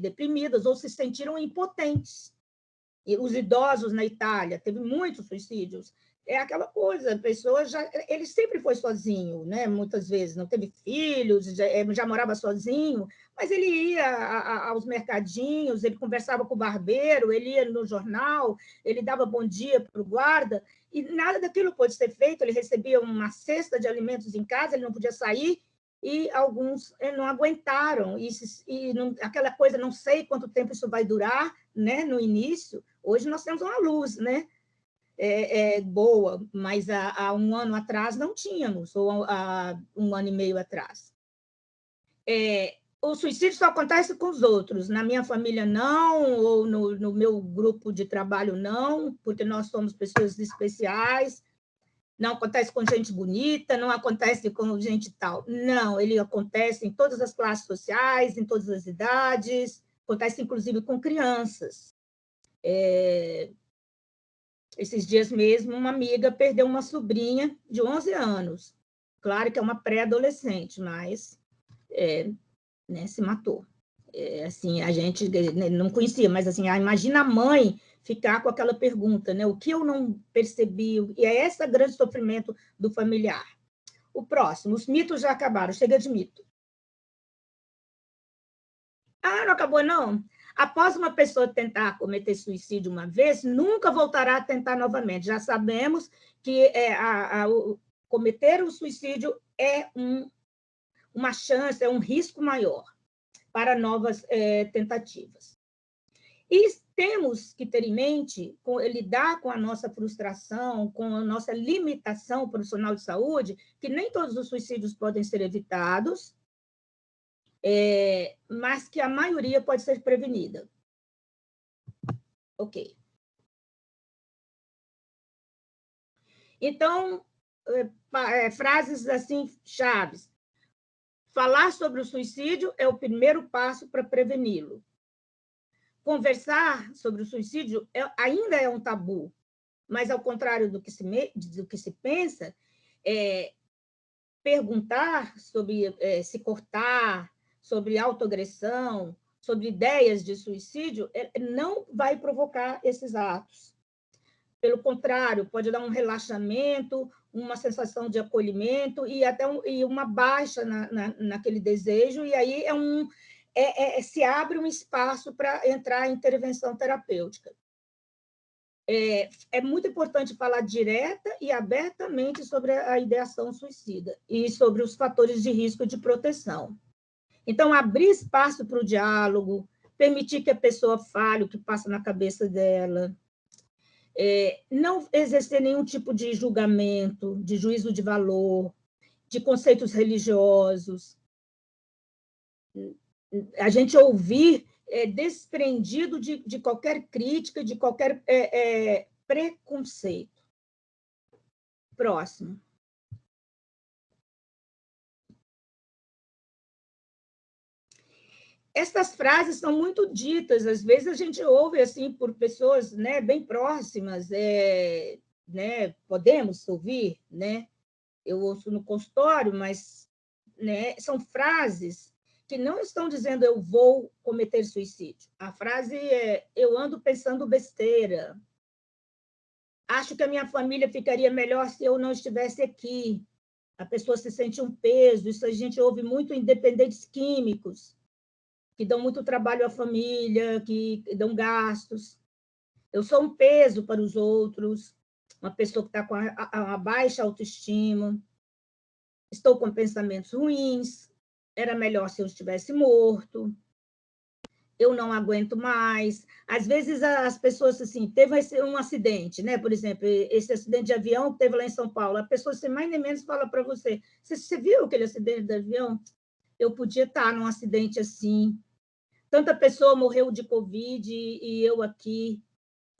deprimidas ou se sentiram impotentes. E os idosos na Itália, teve muitos suicídios. É aquela coisa, a pessoa ele sempre foi sozinho, né? Muitas vezes, não teve filhos, já morava sozinho, mas ele ia aos mercadinhos, ele conversava com o barbeiro, ele ia no jornal, ele dava bom dia para o guarda, e nada daquilo pôde ser feito. Ele recebia uma cesta de alimentos em casa, ele não podia sair, e alguns não aguentaram. Aquela coisa, não sei quanto tempo isso vai durar, né? No início, hoje nós temos uma luz, né? Boa, mas há 1 ano atrás não tínhamos, ou há 1 ano e meio atrás. o suicídio só acontece com os outros, na minha família não, ou no meu grupo de trabalho não, porque nós somos pessoas especiais, não acontece com gente bonita, não acontece com gente tal. Não, ele acontece em todas as classes sociais, em todas as idades, acontece inclusive com crianças. Esses dias mesmo, uma amiga perdeu uma sobrinha de 11 anos. Claro que é uma pré-adolescente, mas né, se matou. Assim, a gente não conhecia, mas assim, imagina a mãe ficar com aquela pergunta, né? O que eu não percebi? E é esse grande sofrimento do familiar. O próximo, os mitos já acabaram, chega de mito. Ah, não acabou, não? Após uma pessoa tentar cometer suicídio uma vez, nunca voltará a tentar novamente. Já sabemos que cometer o suicídio é uma chance, é um risco maior para novas tentativas. E temos que ter em mente, lidar com a nossa frustração, com a nossa limitação profissional de saúde, que nem todos os suicídios podem ser evitados, mas que a maioria pode ser prevenida. Ok. Então, frases assim, chaves. Falar sobre o suicídio é o primeiro passo para preveni-lo. Conversar sobre o suicídio ainda é um tabu, mas, ao contrário do que se pensa, perguntar sobre se cortar, sobre autoagressão, sobre ideias de suicídio, não vai provocar esses atos. Pelo contrário, pode dar um relaxamento, uma sensação de acolhimento e até uma baixa naquele desejo, e aí se abre um espaço para entrar em intervenção terapêutica. É muito importante falar direta e abertamente sobre a ideação suicida e sobre os fatores de risco de proteção. Então, abrir espaço para o diálogo, permitir que a pessoa fale o que passa na cabeça dela, não exercer nenhum tipo de julgamento, de juízo de valor, de conceitos religiosos. A gente ouvir desprendido de qualquer crítica, de qualquer preconceito. Próximo. Essas frases são muito ditas, às vezes a gente ouve assim por pessoas, né, bem próximas, né, podemos ouvir, né? Eu ouço no consultório, mas, né, são frases que não estão dizendo eu vou cometer suicídio. A frase é eu ando pensando besteira. Acho que a minha família ficaria melhor se eu não estivesse aqui. A pessoa se sente um peso, isso a gente ouve muito em dependentes químicos, que dão muito trabalho à família, que dão gastos. Eu sou um peso para os outros, uma pessoa que está com uma baixa autoestima, estou com pensamentos ruins, era melhor se eu estivesse morto, eu não aguento mais. Às vezes as pessoas assim, teve um acidente, né? Por exemplo, esse acidente de avião que teve lá em São Paulo, a pessoa sem mais nem menos fala para você, você viu aquele acidente de avião? Eu podia estar num acidente assim. Tanta pessoa morreu de Covid e eu aqui.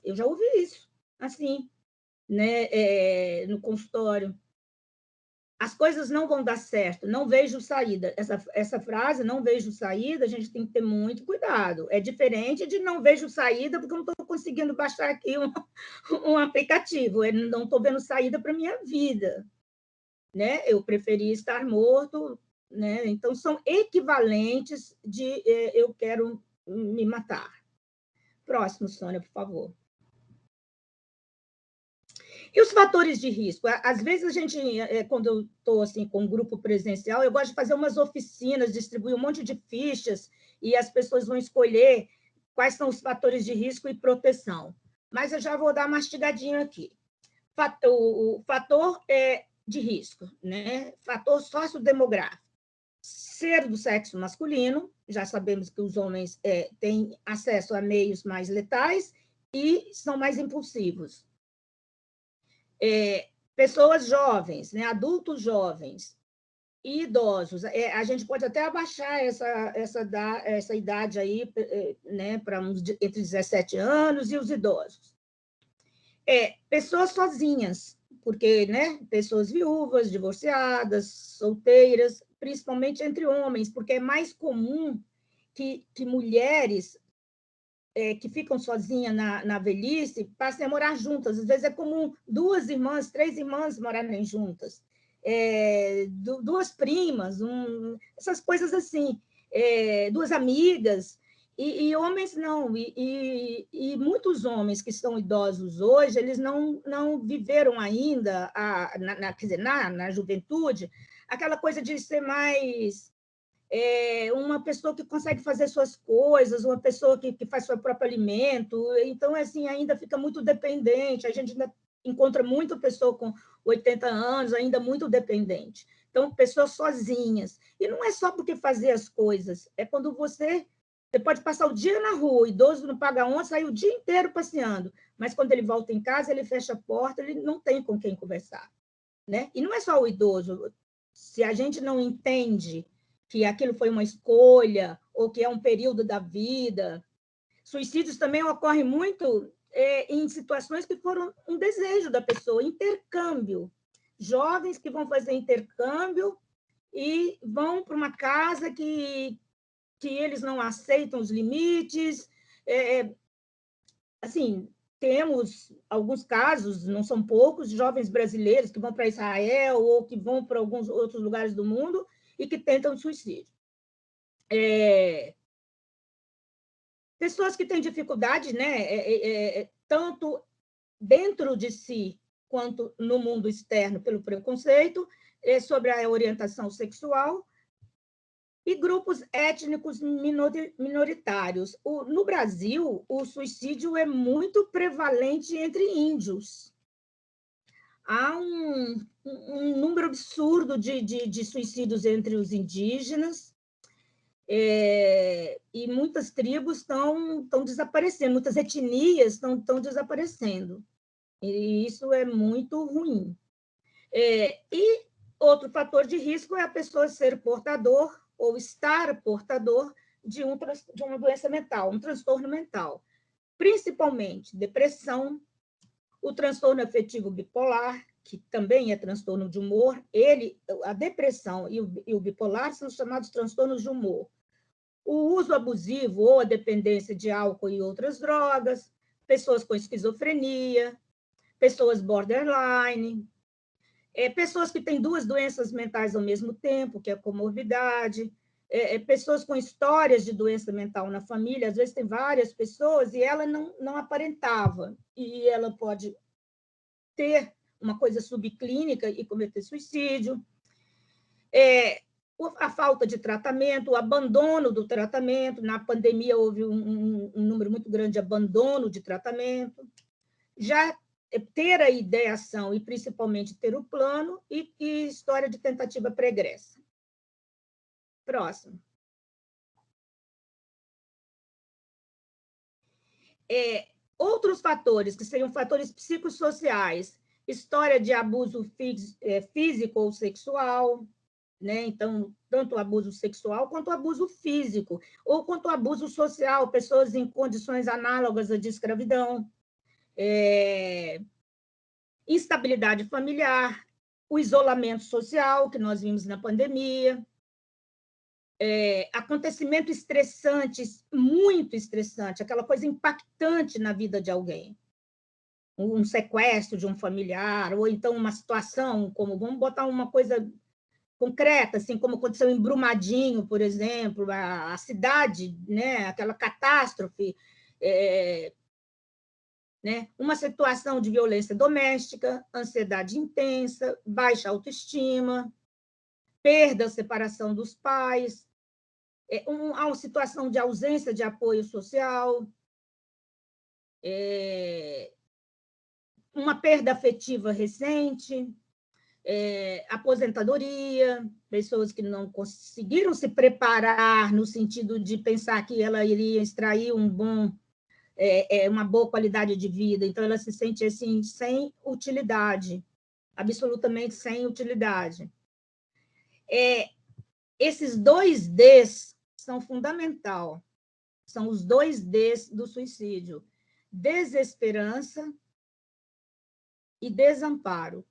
Eu já ouvi isso, assim, né? No consultório. As coisas não vão dar certo, não vejo saída. Essa frase, não vejo saída, a gente tem que ter muito cuidado. É diferente de não vejo saída porque eu não estou conseguindo baixar aqui um aplicativo, eu não estou vendo saída para a minha vida. Né? Eu preferi estar morto, né? Então, são equivalentes de eu quero me matar. Próximo, Sônia, por favor. E os fatores de risco? Às vezes, a gente, quando eu estou assim, com um grupo presencial, eu gosto de fazer umas oficinas, distribuir um monte de fichas, e as pessoas vão escolher quais são os fatores de risco e proteção. Mas eu já vou dar mastigadinho aqui. O fator de risco, né? Fator sociodemográfico. Ser do sexo masculino, já sabemos que os homens têm acesso a meios mais letais e são mais impulsivos. Pessoas jovens, né, adultos jovens, e idosos. A gente pode até abaixar essa idade aí, né, para entre 17 anos e os idosos. Pessoas sozinhas, porque, né, pessoas viúvas, divorciadas, solteiras, principalmente entre homens, porque é mais comum que mulheres que ficam sozinhas na velhice passem a morar juntas. Às vezes é comum 2 irmãs, 3 irmãs morarem juntas, duas primas, essas coisas assim, 2 amigas, e homens não. E muitos homens que são idosos hoje, eles não viveram ainda, quer dizer, na juventude, aquela coisa de ser mais uma pessoa que consegue fazer suas coisas, uma pessoa que faz seu próprio alimento. Então, assim, ainda fica muito dependente. A gente ainda encontra muita pessoa com 80 anos, ainda muito dependente. Então, pessoas sozinhas. E não é só porque fazer as coisas, é quando você pode passar o dia na rua, o idoso não paga onça, sai o dia inteiro passeando, mas quando ele volta em casa, ele fecha a porta, ele não tem com quem conversar, né? E não é só o idoso. Se a gente não entende que aquilo foi uma escolha ou que é um período da vida. Suicídios também ocorrem muito em situações que foram um desejo da pessoa, intercâmbio. Jovens que vão fazer intercâmbio e vão para uma casa que eles não aceitam os limites. Assim, temos alguns casos, não são poucos, de jovens brasileiros que vão para Israel ou que vão para alguns outros lugares do mundo e que tentam suicídio. Pessoas que têm dificuldade, né, tanto dentro de si quanto no mundo externo pelo preconceito, sobre a orientação sexual, e grupos étnicos minoritários. No Brasil, o suicídio é muito prevalente entre índios. Há um número absurdo de suicídios entre os indígenas, e muitas tribos estão desaparecendo, muitas etnias estão desaparecendo. E isso é muito ruim. E outro fator de risco é a pessoa ser portador ou estar portador de uma doença mental, um transtorno mental, principalmente depressão, o transtorno afetivo bipolar, que também é transtorno de humor. A depressão e o bipolar são chamados transtornos de humor. O uso abusivo ou a dependência de álcool e outras drogas, pessoas com esquizofrenia, pessoas borderline, pessoas que têm 2 doenças mentais ao mesmo tempo, que é a comorbidade, pessoas com histórias de doença mental na família. Às vezes tem várias pessoas e ela não aparentava, e ela pode ter uma coisa subclínica e cometer suicídio. A falta de tratamento, o abandono do tratamento. Na pandemia houve um número muito grande de abandono de tratamento. Já ter a ideação e principalmente ter o plano, e história de tentativa pregressa. Próximo. Outros fatores, que seriam fatores psicossociais, história de abuso físico ou sexual, né? Então, tanto o abuso sexual quanto o abuso físico, ou quanto o abuso social, pessoas em condições análogas à de escravidão, instabilidade familiar, o isolamento social, que nós vimos na pandemia, acontecimento estressante, muito estressante, aquela coisa impactante na vida de alguém, um sequestro de um familiar, ou então uma situação como, vamos botar uma coisa concreta, assim, como aconteceu em Brumadinho, por exemplo, a cidade, né, aquela catástrofe, né, uma situação de violência doméstica, ansiedade intensa, baixa autoestima, perda, separação dos pais, uma situação de ausência de apoio social, uma perda afetiva recente, aposentadoria, pessoas que não conseguiram se preparar no sentido de pensar que ela iria extrair uma boa qualidade de vida, então ela se sente assim, sem utilidade, absolutamente sem utilidade. esses 2 Ds são fundamental. São os 2 Ds do suicídio: desesperança e desamparo.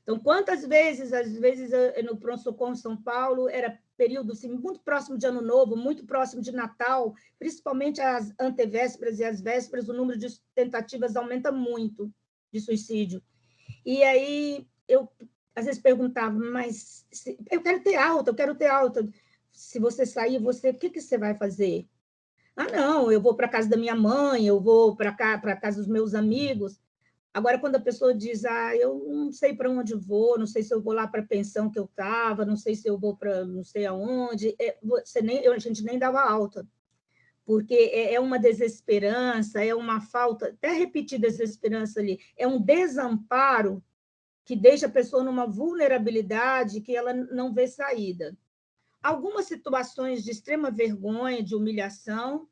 Então, quantas vezes, às vezes, no pronto-socorro São Paulo, era período assim, muito próximo de Ano Novo, muito próximo de Natal, principalmente as antevésperas e as vésperas, o número de tentativas aumenta muito de suicídio. E aí eu, às vezes, perguntava, mas eu quero ter alta, eu quero ter alta. Se você sair, o que você vai fazer? Ah, não, eu vou para a casa da minha mãe, eu vou para a casa dos meus amigos. Agora, quando a pessoa diz, eu não sei para onde vou, não sei se eu vou lá para a pensão que eu estava, não sei se eu vou para não sei aonde, a gente nem dava alta, porque é uma desesperança, é uma falta, até repetir desesperança ali, é um desamparo que deixa a pessoa numa vulnerabilidade que ela não vê saída. Algumas situações de extrema vergonha, de humilhação,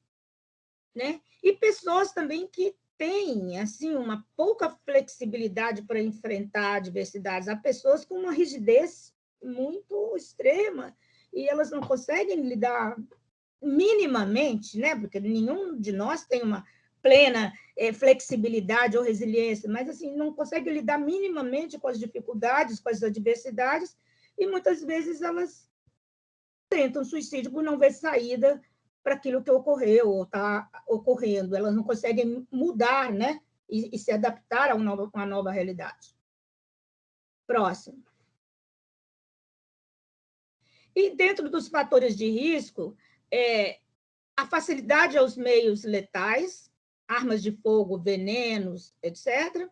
né? E pessoas também que têm assim, uma pouca flexibilidade para enfrentar adversidades. Há pessoas com uma rigidez muito extrema e elas não conseguem lidar minimamente, né? Porque nenhum de nós tem uma plena flexibilidade ou resiliência, mas assim não consegue lidar minimamente com as dificuldades, com as adversidades, e muitas vezes elas tentam suicídio por não ver saída para aquilo que ocorreu ou está ocorrendo. Elas não conseguem mudar, né? E se adaptar a uma nova realidade. Próximo. E dentro dos fatores de risco, a facilidade aos meios letais, armas de fogo, venenos, etc.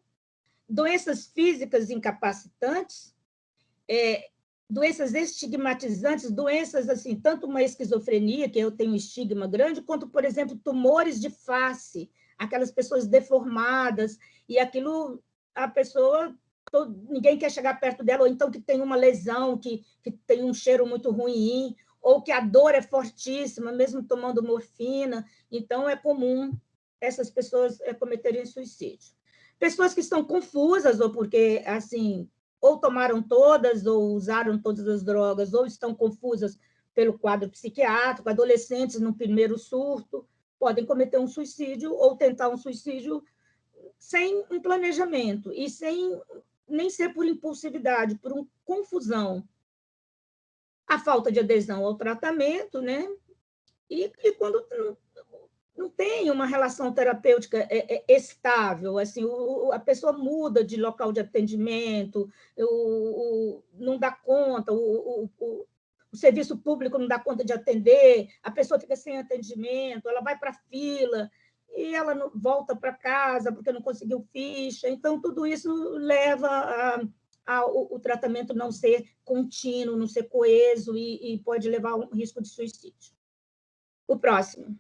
Doenças físicas incapacitantes, doenças estigmatizantes, doenças assim, tanto uma esquizofrenia, que eu tenho um estigma grande, quanto, por exemplo, tumores de face, aquelas pessoas deformadas, e aquilo, a pessoa, ninguém quer chegar perto dela, ou então que tem uma lesão, que tem um cheiro muito ruim, ou que a dor é fortíssima, mesmo tomando morfina, então é comum essas pessoas cometerem suicídio. Pessoas que estão confusas, ou porque, assim, ou tomaram todas, ou usaram todas as drogas, ou estão confusas pelo quadro psiquiátrico, adolescentes no primeiro surto, podem cometer um suicídio ou tentar um suicídio sem um planejamento e sem nem ser por impulsividade, por uma confusão. A falta de adesão ao tratamento, né? E quando não tem uma relação terapêutica estável, assim, a pessoa muda de local de atendimento, não dá conta, o serviço público não dá conta de atender, a pessoa fica sem atendimento, ela vai para a fila e ela não volta para casa porque não conseguiu ficha. Então, tudo isso leva o tratamento não ser contínuo, não ser coeso e pode levar a um risco de suicídio. O próximo.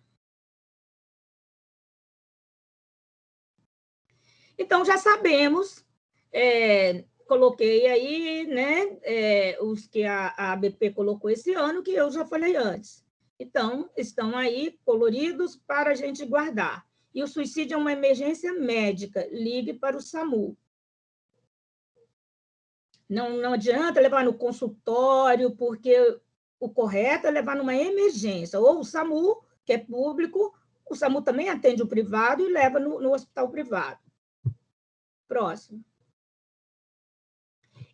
Então, já sabemos, coloquei aí, né, os que a ABP colocou esse ano, que eu já falei antes. Então, estão aí coloridos para a gente guardar. E o suicídio é uma emergência médica, ligue para o SAMU. Não adianta levar no consultório, porque o correto é levar numa emergência. Ou o SAMU, que é público, o SAMU também atende o privado e leva no hospital privado. Próximo.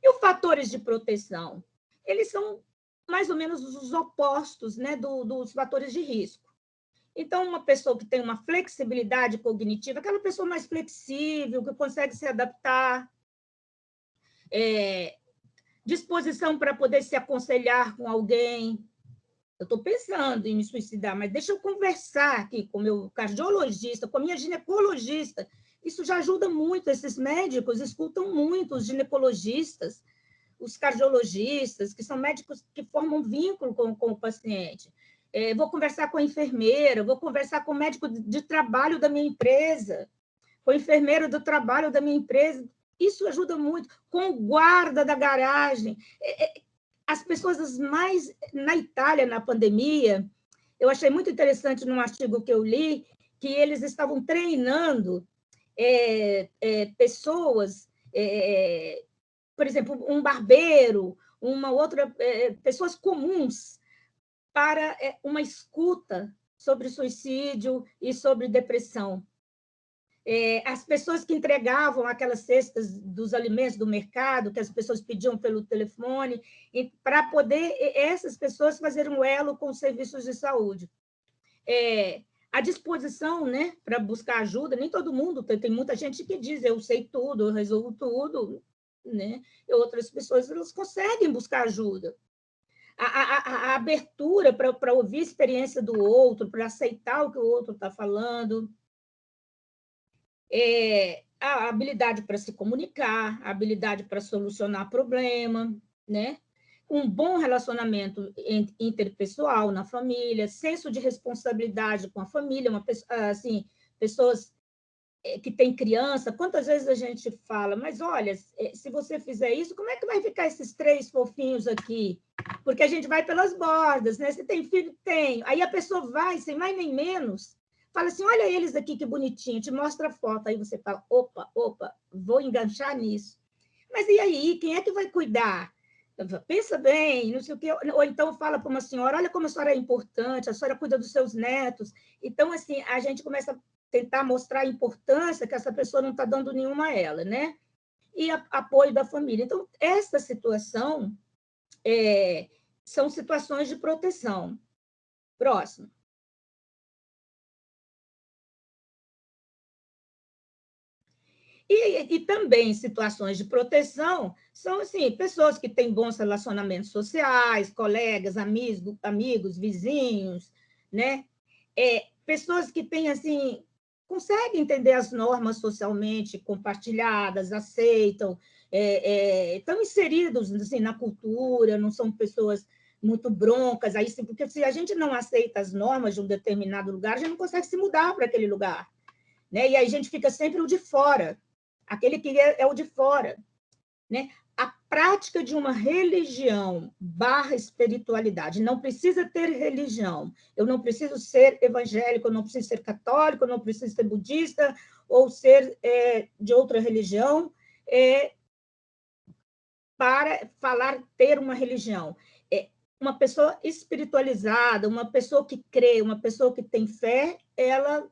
E os fatores de proteção? Eles são mais ou menos os opostos, né, dos fatores de risco. Então, uma pessoa que tem uma flexibilidade cognitiva, aquela pessoa mais flexível, que consegue se adaptar, disposição para poder se aconselhar com alguém. Eu estou pensando em me suicidar, mas deixa eu conversar aqui com o meu cardiologista, com a minha ginecologista. Isso já ajuda muito. Esses médicos escutam muito os ginecologistas, os cardiologistas, que são médicos que formam vínculo com o paciente. Vou conversar com a enfermeira, vou conversar com o médico de trabalho da minha empresa, com o enfermeiro do trabalho da minha empresa. Isso ajuda muito. Com o guarda da garagem. As pessoas mais... Na Itália, na pandemia, eu achei muito interessante num artigo que eu li, que eles estavam treinando pessoas, por exemplo, um barbeiro, pessoas comuns para uma escuta sobre suicídio e sobre depressão. As pessoas que entregavam aquelas cestas dos alimentos do mercado, que as pessoas pediam pelo telefone, para poder essas pessoas fazerem um elo com os serviços de saúde. A disposição, né, para buscar ajuda, nem todo mundo, tem muita gente que diz, eu sei tudo, eu resolvo tudo, né? E outras pessoas, elas conseguem buscar ajuda. A abertura para ouvir a experiência do outro, para aceitar o que o outro está falando, a habilidade para se comunicar, a habilidade para solucionar problema, né? Um bom relacionamento interpessoal na família, senso de responsabilidade com a família, assim, pessoas que têm criança, quantas vezes a gente fala, mas olha, se você fizer isso, como é que vai ficar esses 3 fofinhos aqui? Porque a gente vai pelas bordas, né? Você tem filho? Tenho. Aí a pessoa vai, sem mais nem menos, fala assim, olha eles aqui, que bonitinho, te mostra a foto. Aí você fala, opa, vou enganchar nisso. Mas e aí, quem é que vai cuidar? Pensa bem, não sei o quê. Ou então fala para uma senhora, olha como a senhora é importante, a senhora cuida dos seus netos. Então, assim, a gente começa a tentar mostrar a importância que essa pessoa não está dando nenhuma a ela, né? E apoio da família. Então, essa situação são situações de proteção. Próximo. E também situações de proteção são assim, pessoas que têm bons relacionamentos sociais, colegas, amigos, vizinhos, né? Pessoas que têm assim, conseguem entender as normas socialmente compartilhadas, aceitam, estão inseridos assim, na cultura, não são pessoas muito broncas, aí, porque se a gente não aceita as normas de um determinado lugar, a gente não consegue se mudar para aquele lugar, né? E aí a gente fica sempre o de fora, aquele que é o de fora, né? A prática de uma religião / espiritualidade, não precisa ter religião, eu não preciso ser evangélico, eu não preciso ser católico, eu não preciso ser budista ou ser de outra religião para ter uma religião. Uma pessoa espiritualizada, uma pessoa que crê, uma pessoa que tem fé, ela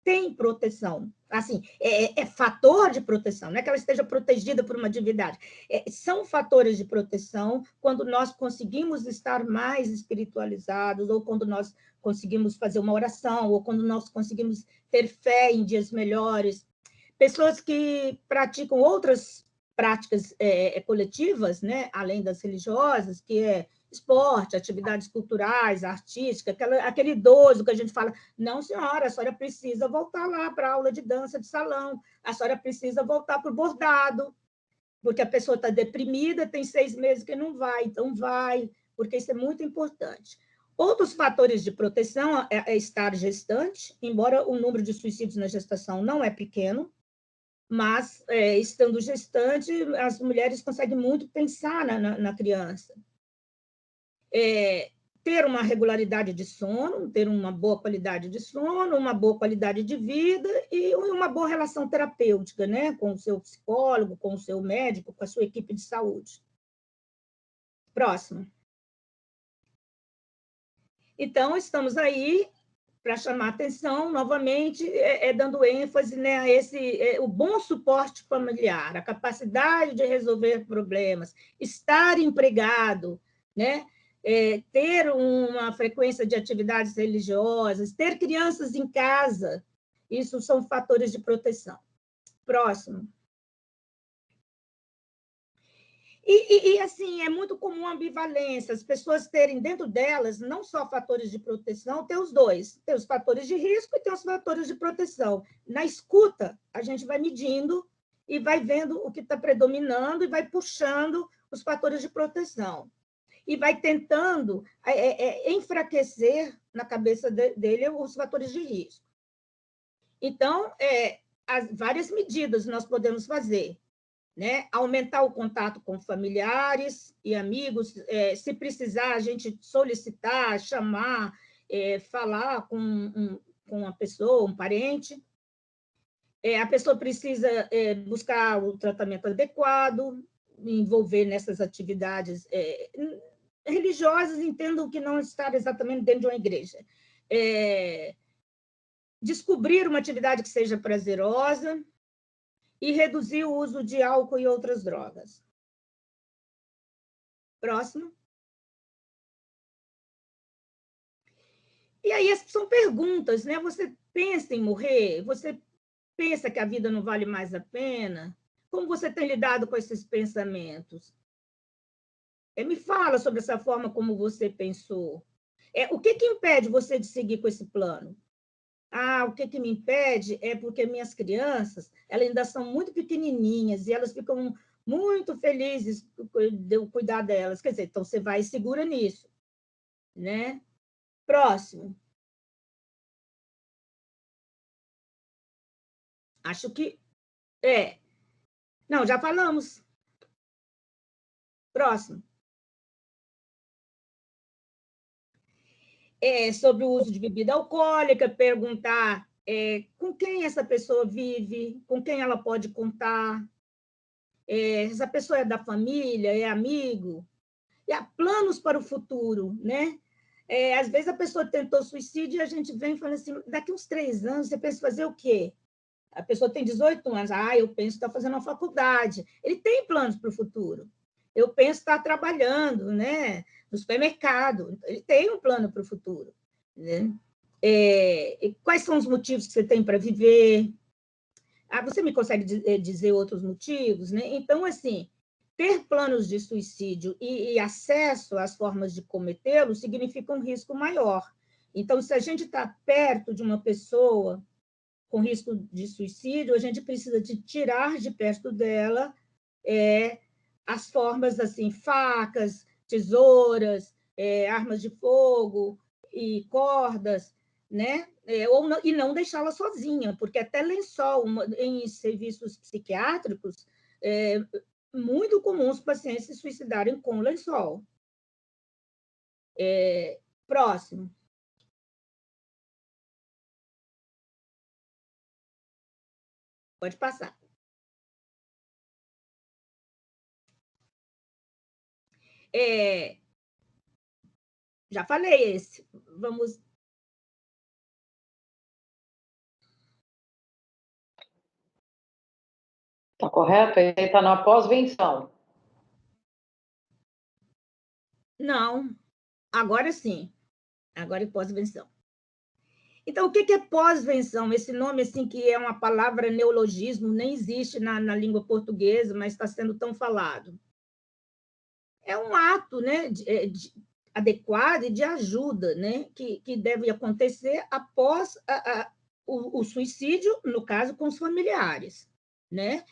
tem proteção. Assim, é fator de proteção, não é que ela esteja protegida por uma divindade. São fatores de proteção quando nós conseguimos estar mais espiritualizados, ou quando nós conseguimos fazer uma oração, ou quando nós conseguimos ter fé em dias melhores. Pessoas que praticam outras práticas coletivas, né, além das religiosas, que é esporte, atividades culturais, artísticas, aquele idoso que a gente fala, não, senhora, a senhora precisa voltar lá para a aula de dança de salão, a senhora precisa voltar para o bordado, porque a pessoa está deprimida, tem 6 meses que não vai, então vai, porque isso é muito importante. Outros fatores de proteção é estar gestante, embora o número de suicídios na gestação não é pequeno, mas, estando gestante, as mulheres conseguem muito pensar na criança. Ter uma regularidade de sono, ter uma boa qualidade de sono, uma boa qualidade de vida e uma boa relação terapêutica, né? Com o seu psicólogo, com o seu médico, com a sua equipe de saúde. Próximo. Então, estamos aí para chamar atenção, novamente, dando ênfase, né, a o bom suporte familiar, a capacidade de resolver problemas, estar empregado, né? Ter uma frequência de atividades religiosas, ter crianças em casa, isso são fatores de proteção. Próximo. E assim, é muito comum a ambivalência, as pessoas terem dentro delas não só fatores de proteção, tem os dois, tem os fatores de risco e tem os fatores de proteção. Na escuta, a gente vai medindo e vai vendo o que está predominando e vai puxando os fatores de proteção. E vai tentando enfraquecer na cabeça dele os fatores de risco. Então, várias medidas nós podemos fazer. Né? Aumentar o contato com familiares e amigos, se precisar, a gente solicitar, chamar, falar com uma pessoa, um parente. A pessoa precisa buscar o tratamento adequado, me envolver nessas atividades religiosas, entendo que não estar exatamente dentro de uma igreja. Descobrir uma atividade que seja prazerosa e reduzir o uso de álcool e outras drogas. Próximo. E aí são perguntas, né? Você pensa em morrer? Você pensa que a vida não vale mais a pena? Como você tem lidado com esses pensamentos? Me fala sobre essa forma como você pensou. O que impede você de seguir com esse plano? O que me impede é porque minhas crianças, elas ainda são muito pequenininhas e elas ficam muito felizes de eu cuidar delas. Quer dizer, então você vai e segura nisso, né? Próximo. Acho que Não, já falamos. Próximo. Sobre o uso de bebida alcoólica, perguntar com quem essa pessoa vive, com quem ela pode contar, essa pessoa é da família, é amigo, e há planos para o futuro, né? Às vezes a pessoa tentou suicídio e a gente vem e fala assim, daqui uns 3 anos você pensa em fazer o quê? A pessoa tem 18 anos, eu penso em estar fazendo uma faculdade. Ele tem planos para o futuro. Eu penso em estar trabalhando, né, no supermercado. Ele tem um plano para o futuro, né? Quais são os motivos que você tem para viver? Você me consegue dizer outros motivos, né? Então, assim, ter planos de suicídio e acesso às formas de cometê-lo significa um risco maior. Então, se a gente está perto de uma pessoa com risco de suicídio, a gente precisa de tirar de perto dela as formas assim, facas, tesouras, armas de fogo e cordas, né? E não deixá-la sozinha, porque até lençol, em serviços psiquiátricos, é muito comum os pacientes se suicidarem com lençol. Próximo. Pode passar. Já falei esse. Vamos. Está correto? Ele está na pós-venção. Não, agora sim. Agora é pós-venção. Então, o que é pós-venção? Esse nome, assim, que é uma palavra neologismo, nem existe na língua portuguesa, mas está sendo tão falado. É um ato, né, adequado e de ajuda, né, que deve acontecer após o suicídio, no caso, com os familiares, né?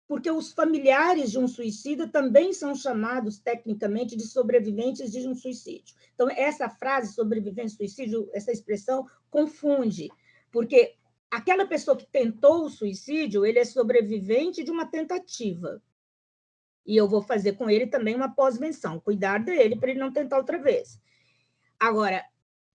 Porque os familiares de um suicida também são chamados, tecnicamente, de sobreviventes de um suicídio. Então, essa frase, sobrevivente de suicídio, essa expressão, confunde, porque aquela pessoa que tentou o suicídio, ele é sobrevivente de uma tentativa. E eu vou fazer com ele também uma pós-venção, cuidar dele para ele não tentar outra vez. Agora,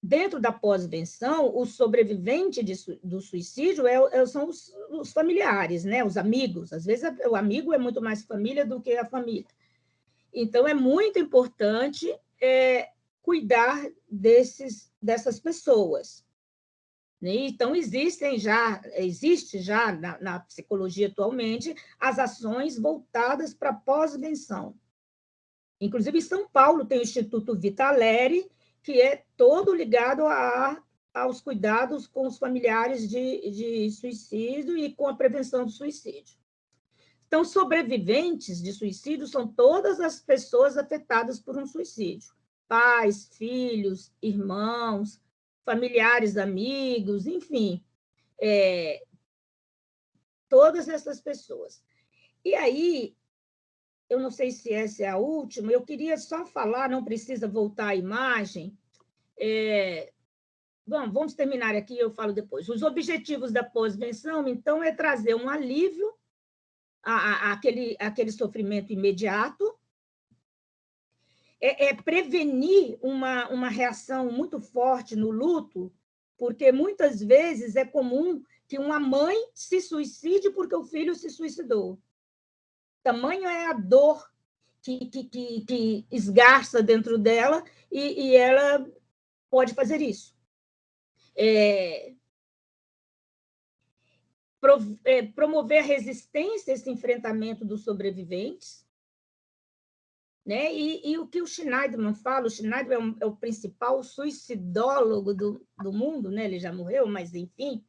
dentro da pós-venção, o sobrevivente do suicídio são os familiares, né? Os amigos. Às vezes, o amigo é muito mais família do que a família. Então, é muito importante cuidar dessas pessoas. Então, existe já na psicologia atualmente as ações voltadas para pós-venção. Inclusive, em São Paulo tem o Instituto Vitaleri, que é todo ligado aos cuidados com os familiares de suicídio e com a prevenção do suicídio. Então, sobreviventes de suicídio são todas as pessoas afetadas por um suicídio. Pais, filhos, irmãos, familiares, amigos, enfim, todas essas pessoas. E aí, eu não sei se essa é a última, eu queria só falar, não precisa voltar a imagem. Vamos terminar aqui, eu falo depois. Os objetivos da pós-venção, então, é trazer um alívio àquele sofrimento imediato, prevenir uma reação muito forte no luto, porque muitas vezes é comum que uma mãe se suicide porque o filho se suicidou. tamanho é a dor que esgarça dentro dela e ela pode fazer isso. Promover a resistência a esse enfrentamento dos sobreviventes, né? E o que o Schneiderman fala, o Schneiderman é o principal suicidólogo do mundo, né? Ele já morreu, mas, enfim,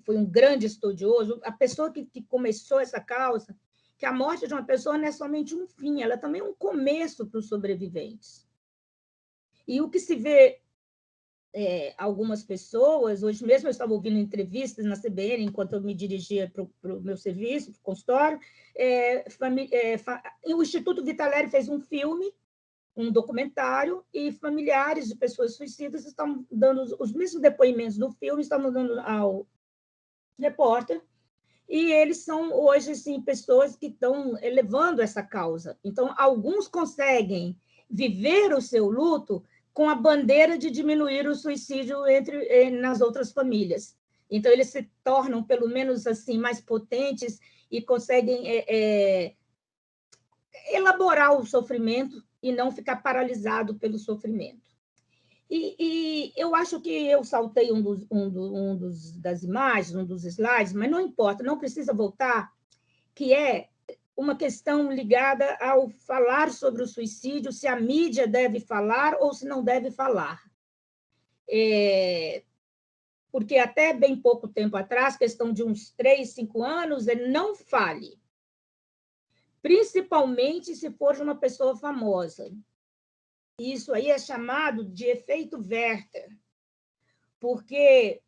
foi um grande estudioso, a pessoa que começou essa causa, que a morte de uma pessoa não é somente um fim, ela também é um começo para os sobreviventes. E o que se vê algumas pessoas, hoje mesmo eu estava ouvindo entrevistas na CBN, enquanto eu me dirigia para o meu serviço, para o consultório, o Instituto Vitaleri fez um filme, um documentário, e familiares de pessoas suicidas estão dando os mesmos depoimentos do filme, estão dando ao repórter, e eles são hoje assim, pessoas que estão elevando essa causa. Então, alguns conseguem viver o seu luto com a bandeira de diminuir o suicídio nas outras famílias. Então, eles se tornam, pelo menos assim, mais potentes e conseguem elaborar o sofrimento e não ficar paralisado pelo sofrimento. E eu acho que eu saltei das imagens, um dos slides, mas não importa, não precisa voltar, que é uma questão ligada ao falar sobre o suicídio, se a mídia deve falar ou se não deve falar. Porque até bem pouco tempo atrás, questão de uns 3, 5 anos, não fale. Principalmente se for de uma pessoa famosa. Isso aí é chamado de efeito Werther, porque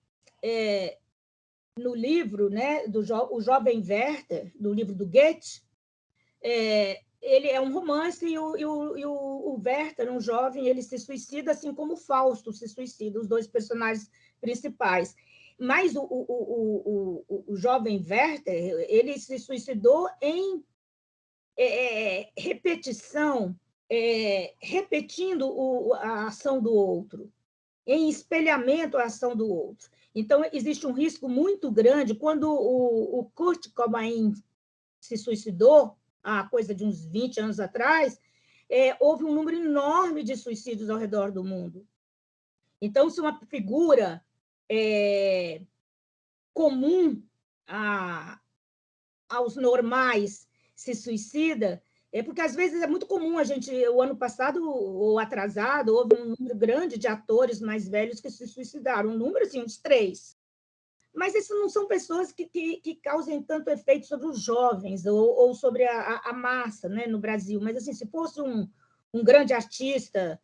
no livro, né, o Jovem Werther, do livro do Goethe, ele é um romance e o Werther, um jovem, ele se suicida, assim como o Fausto se suicida, os dois personagens principais. Mas o Jovem Werther, ele se suicidou em repetição, repetindo a ação do outro, em espelhamento à ação do outro. Então, existe um risco muito grande. Quando o Kurt Cobain se suicidou, há coisa de uns 20 anos atrás, houve um número enorme de suicídios ao redor do mundo. Então, se uma figura comum aos normais se suicida, porque às vezes é muito comum o ano passado ou atrasado, houve um número grande de atores mais velhos que se suicidaram, um número assim, uns 3. Mas isso não são pessoas que causem tanto efeito sobre os jovens ou sobre a massa, né, no Brasil. Mas assim, se fosse um grande artista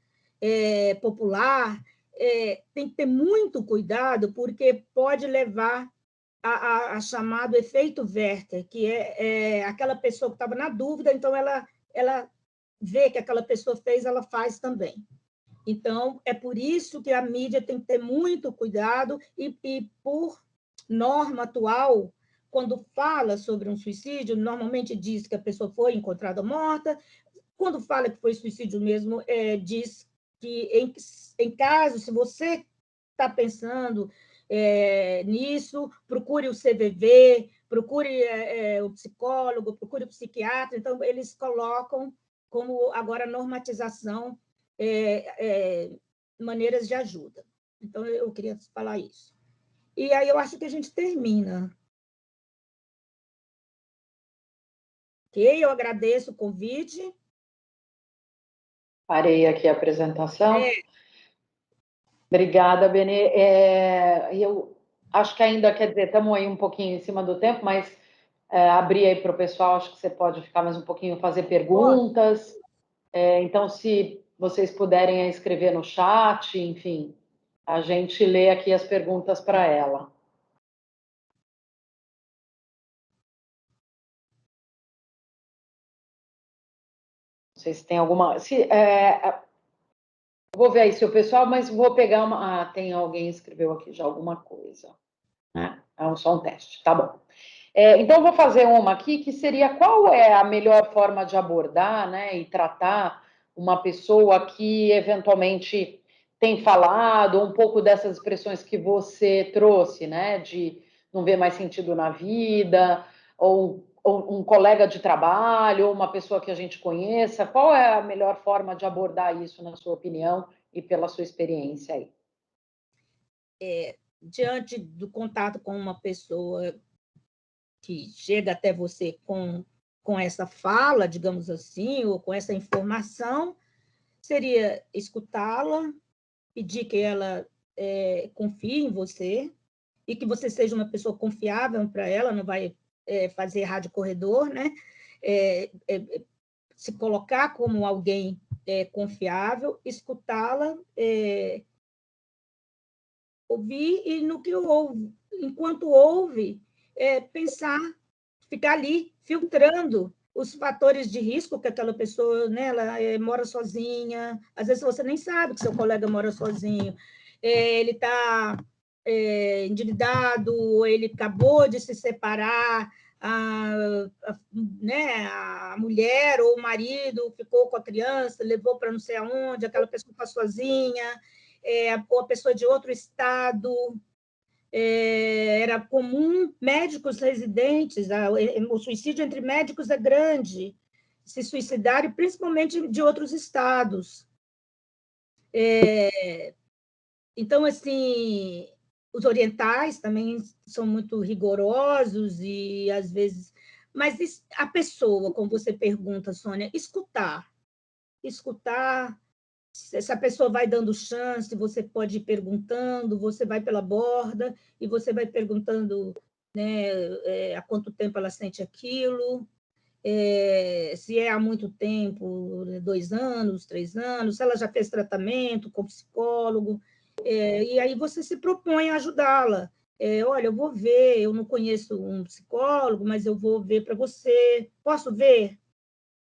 popular, tem que ter muito cuidado, porque pode levar a chamado efeito Werther, que é aquela pessoa que estava na dúvida, então ela vê que aquela pessoa fez, ela faz também. Então, é por isso que a mídia tem que ter muito cuidado e por norma atual, quando fala sobre um suicídio, normalmente diz que a pessoa foi encontrada morta. Quando fala que foi suicídio mesmo, diz que, em caso, se você está pensando nisso, procure o CVV, procure o psicólogo, procure o psiquiatra. Então, eles colocam como agora normatização maneiras de ajuda. Então, eu queria falar isso. E aí eu acho que a gente termina. Ok? Eu agradeço o convite. Parei aqui a apresentação. Obrigada, Benê. Eu acho que ainda, quer dizer, estamos aí um pouquinho em cima do tempo, mas abrir aí para o pessoal, acho que você pode ficar mais um pouquinho, fazer perguntas. Então, se vocês puderem escrever no chat, enfim, a gente lê aqui as perguntas para ela. Não sei se tem alguma... Vou ver aí se o pessoal, mas vou pegar uma... tem alguém que escreveu aqui já alguma coisa. Né? É só um teste, tá bom. Então, vou fazer uma aqui, que seria qual é a melhor forma de abordar, né, e tratar uma pessoa que, eventualmente, tem falado um pouco dessas expressões que você trouxe, né, de não ver mais sentido na vida, ou um colega de trabalho, ou uma pessoa que a gente conheça? Qual é a melhor forma de abordar isso, na sua opinião, e pela sua experiência aí? Diante do contato com uma pessoa que chega até você com essa fala, digamos assim, ou com essa informação, seria escutá-la, pedir que ela confie em você e que você seja uma pessoa confiável para ela, não vai fazer rádio corredor, né? Se colocar como alguém confiável, escutá-la, ouvir e no que ouve, enquanto ouve, pensar, ficar ali filtrando os fatores de risco que aquela pessoa, né, ela mora sozinha, às vezes você nem sabe que seu colega mora sozinho, ele está endividado, ou ele acabou de se separar, né, a mulher ou o marido ficou com a criança, levou para não sei aonde, aquela pessoa está sozinha, ou a pessoa de outro estado. Era comum médicos residentes, o suicídio entre médicos é grande, se suicidarem, principalmente de outros estados. Então, assim, os orientais também são muito rigorosos e, às vezes... Mas a pessoa, como você pergunta, Sônia, escutar, se a pessoa vai dando chance, você pode ir perguntando, você vai pela borda e você vai perguntando, né, há quanto tempo ela sente aquilo, se há muito tempo, 2 anos, 3 anos, se ela já fez tratamento com psicólogo, e aí você se propõe a ajudá-la. Olha, eu vou ver, eu não conheço um psicólogo, mas eu vou ver para você. Posso ver?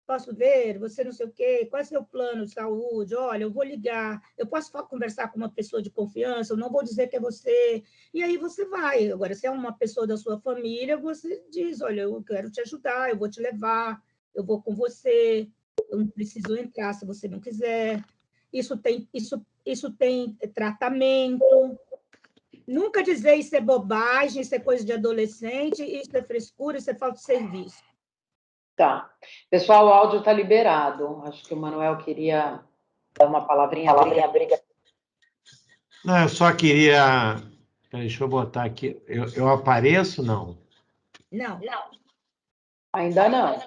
Posso ver, você não sei o quê, qual é o seu plano de saúde? Olha, eu vou ligar, eu posso conversar com uma pessoa de confiança, eu não vou dizer que é você. E aí você vai. Agora, se é uma pessoa da sua família, você diz, olha, eu quero te ajudar, eu vou te levar, eu vou com você, eu não preciso entrar se você não quiser. Isso tem tratamento. Nunca dizer isso é bobagem, isso é coisa de adolescente, isso é frescura, isso é falta de serviço. Tá. Pessoal, o áudio está liberado. Acho que o Manuel queria dar uma palavrinha. Não, eu só queria... Deixa eu botar aqui. Eu apareço, não? Não. Ainda não.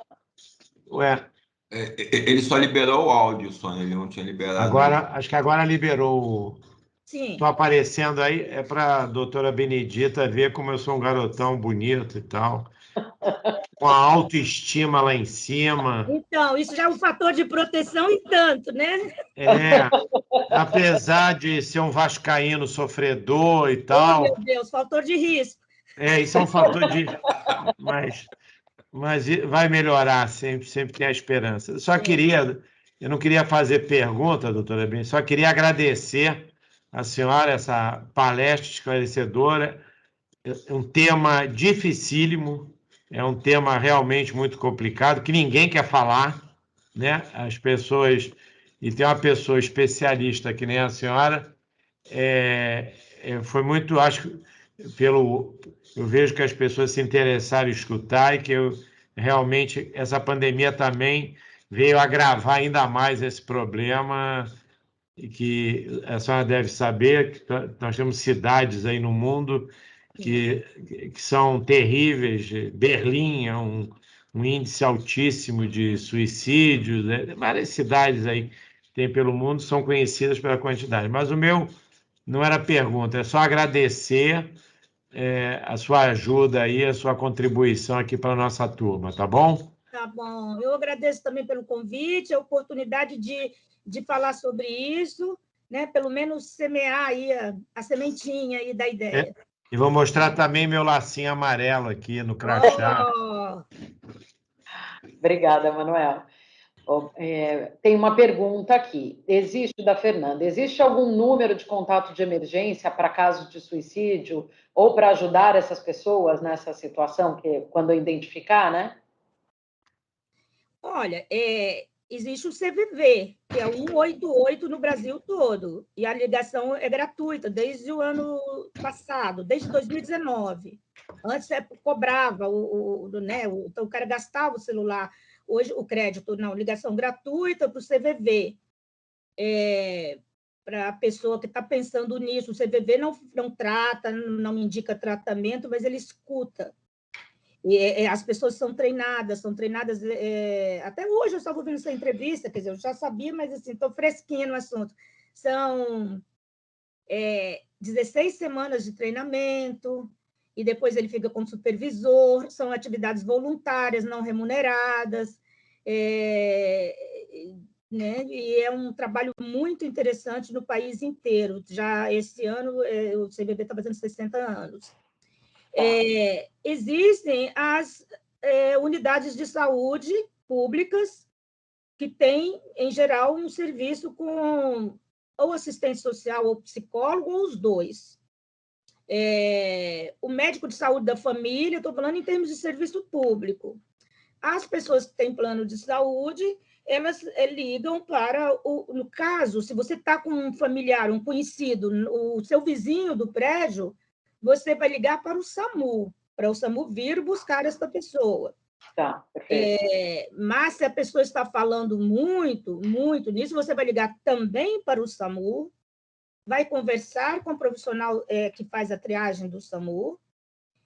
Ué, Ele só liberou o áudio, Sônia, ele não tinha liberado. agora, acho que agora liberou. Sim. Estou aparecendo aí, é para a doutora Benedita ver como eu sou um garotão bonito e tal, com a autoestima lá em cima. Então, isso já é um fator de proteção e tanto, né? Apesar de ser um vascaíno sofredor e Oh, tal. meu Deus, fator de risco. Isso é um fator de... Mas vai melhorar, sempre tem a esperança. Eu não queria fazer pergunta, doutora Ben, só queria agradecer a senhora essa palestra esclarecedora. É um tema dificílimo, é um tema realmente muito complicado, que ninguém quer falar, né? As pessoas, e tem uma pessoa especialista que nem a senhora, foi muito, acho que eu vejo que as pessoas se interessaram em escutar e que realmente essa pandemia também veio agravar ainda mais esse problema e que a senhora deve saber que nós temos cidades aí no mundo que são terríveis. Berlim é um índice altíssimo de suicídios, né? Várias cidades aí que tem pelo mundo são conhecidas pela quantidade. Mas o meu não era pergunta, é só agradecer a sua ajuda aí, a sua contribuição aqui para a nossa turma, tá bom? Tá bom. Eu agradeço também pelo convite, a oportunidade de falar sobre isso, né? Pelo menos semear aí a sementinha aí da ideia. E vou mostrar também meu lacinho amarelo aqui no crachá. Oh. Obrigada, Manuel. Tem uma pergunta aqui. Da Fernanda. Existe algum número de contato de emergência para caso de suicídio ou para ajudar essas pessoas nessa situação, que quando identificar, né? Olha, existe o CVV, que é 188 no Brasil todo, e a ligação é gratuita desde o ano passado, desde 2019. Antes você cobrava, né? Então o cara gastava o celular. Hoje o crédito, não, ligação gratuita para o CVV. Para a pessoa que está pensando nisso, o CVV não trata, não indica tratamento, mas ele escuta. E as pessoas são treinadas. Até hoje eu estava ouvindo essa entrevista, quer dizer, eu já sabia, mas assim, estou fresquinha no assunto. São 16 semanas de treinamento, e depois ele fica como supervisor, são atividades voluntárias, não remuneradas, né? E é um trabalho muito interessante no país inteiro. Já esse ano, o CVV está fazendo 60 anos. Existem as unidades de saúde públicas que têm, em geral, um serviço com ou assistente social ou psicólogo, ou os dois. O médico de saúde da família, estou falando em termos de serviço público. As pessoas que têm plano de saúde, elas ligam para, no caso, se você está com um familiar, um conhecido, o seu vizinho do prédio, você vai ligar para o SAMU vir buscar essa pessoa. Tá, perfeito. Mas se a pessoa está falando muito, muito nisso, você vai ligar também para o SAMU, vai conversar com o profissional que faz a triagem do SAMU,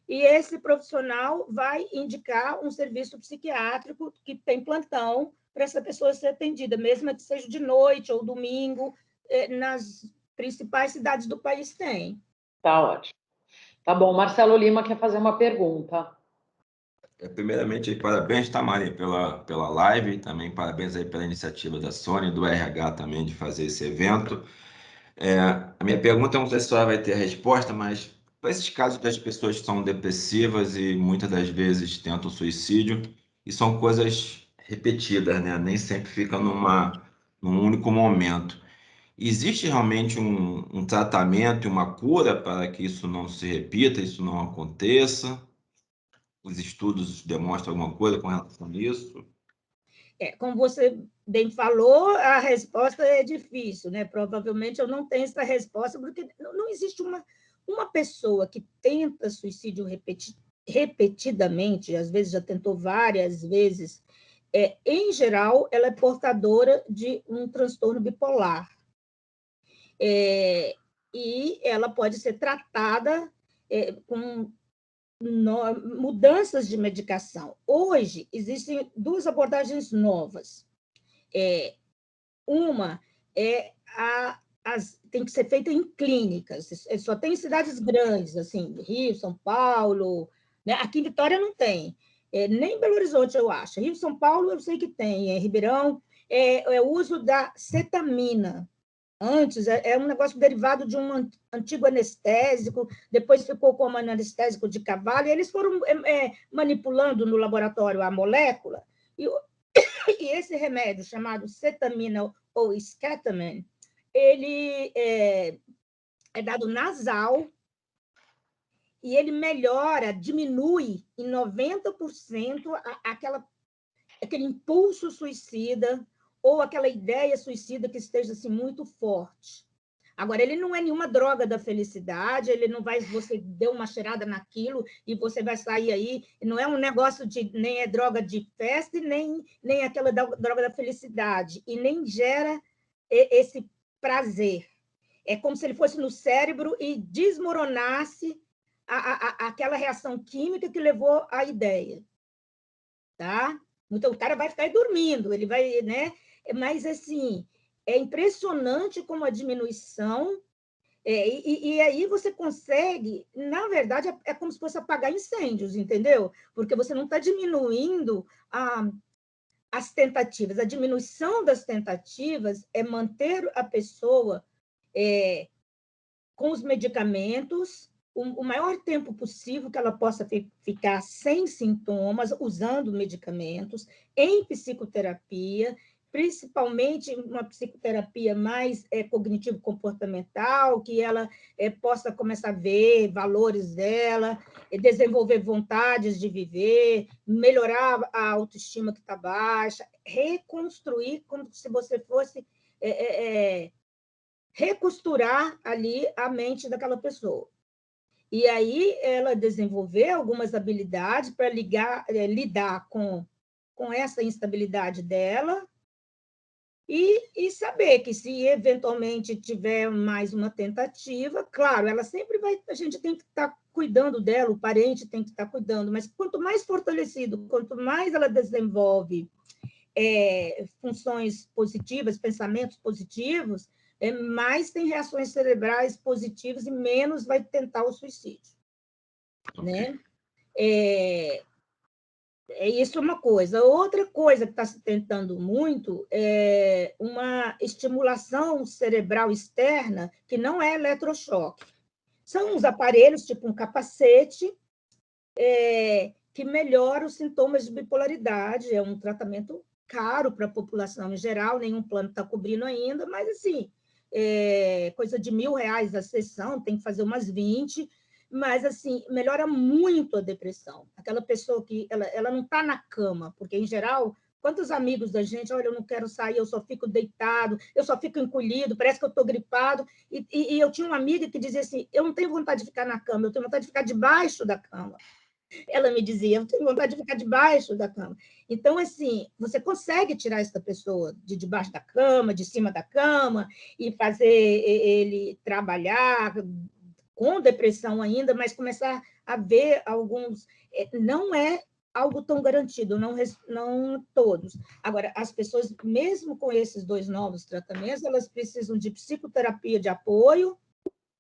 e esse profissional vai indicar um serviço psiquiátrico que tem plantão para essa pessoa ser atendida, mesmo que seja de noite ou domingo, nas principais cidades do país tem. Tá ótimo. Tá bom, Marcelo Lima quer fazer uma pergunta. Primeiramente, parabéns, Tamari, pela live, também parabéns aí pela iniciativa da Sônia, do RH também, de fazer esse evento. A minha pergunta, não sei se a senhora vai ter a resposta, mas para esses casos das pessoas que são depressivas e muitas das vezes tentam suicídio, e são coisas repetidas, né? Nem sempre fica num único momento. Existe realmente um tratamento e uma cura para que isso não se repita, isso não aconteça? Os estudos demonstram alguma coisa com relação a isso? Como você bem falou, a resposta é difícil, né? Provavelmente eu não tenho essa resposta, porque não existe uma pessoa que tenta suicídio repetidamente, às vezes já tentou várias vezes, em geral, ela é portadora de um transtorno bipolar. E ela pode ser tratada com mudanças de medicação. Hoje, existem duas abordagens novas. Uma tem que ser feita em clínicas, só tem em cidades grandes, assim, Rio, São Paulo, né? Aqui em Vitória não tem, nem em Belo Horizonte, eu acho. Rio, São Paulo, eu sei que tem, Ribeirão, é o uso da cetamina. Antes, é um negócio derivado de um antigo anestésico, depois ficou como anestésico de cavalo, e eles foram manipulando no laboratório a molécula, e esse remédio, chamado cetamina ou esketamine, ele é dado nasal, e ele melhora, diminui em 90% aquele impulso suicida, ou aquela ideia suicida que esteja assim, muito forte. Agora, ele não é nenhuma droga da felicidade, ele não vai, você deu uma cheirada naquilo e você vai sair aí, não é um negócio nem é droga de festa, nem aquela droga da felicidade, e nem gera esse prazer. É como se ele fosse no cérebro e desmoronasse aquela reação química que levou à ideia. Tá? Então, o cara vai ficar aí dormindo, ele vai, né? Mas, assim, é impressionante como a diminuição, e aí você consegue, na verdade, é como se fosse apagar incêndios, entendeu? Porque você não está diminuindo as tentativas, a diminuição das tentativas é manter a pessoa com os medicamentos o maior tempo possível que ela possa ficar sem sintomas, usando medicamentos, em psicoterapia, principalmente uma psicoterapia mais cognitivo-comportamental, que ela possa começar a ver valores dela, desenvolver vontades de viver, melhorar a autoestima que está baixa, reconstruir como se você fosse recosturar ali a mente daquela pessoa. E aí ela desenvolver algumas habilidades para lidar com essa instabilidade dela e saber que se eventualmente tiver mais uma tentativa, claro, ela sempre vai, a gente tem que estar cuidando dela, o parente tem que estar cuidando, mas quanto mais fortalecido, quanto mais ela desenvolve funções positivas, pensamentos positivos, mais tem reações cerebrais positivas e menos vai tentar o suicídio. Okay. Né? Isso é uma coisa. Outra coisa que está se tentando muito é uma estimulação cerebral externa que não é eletrochoque. São uns aparelhos, tipo um capacete, que melhora os sintomas de bipolaridade. É um tratamento caro para a população em geral, nenhum plano está cobrindo ainda, mas, assim, coisa de R$1.000 a sessão, tem que fazer umas 20, mas, assim, melhora muito a depressão. Aquela pessoa que ela não está na cama, porque, em geral, quantos amigos da gente, olha, eu não quero sair, eu só fico deitado, eu só fico encolhido, parece que eu estou gripado. E eu tinha uma amiga que dizia assim, eu não tenho vontade de ficar na cama, eu tenho vontade de ficar debaixo da cama. Ela me dizia, eu tenho vontade de ficar debaixo da cama. Então, assim, você consegue tirar essa pessoa de debaixo da cama, de cima da cama, e fazer ele trabalhar com depressão ainda, mas começar a ver alguns... Não é algo tão garantido, não todos. Agora, as pessoas, mesmo com esses 2 novos tratamentos, elas precisam de psicoterapia de apoio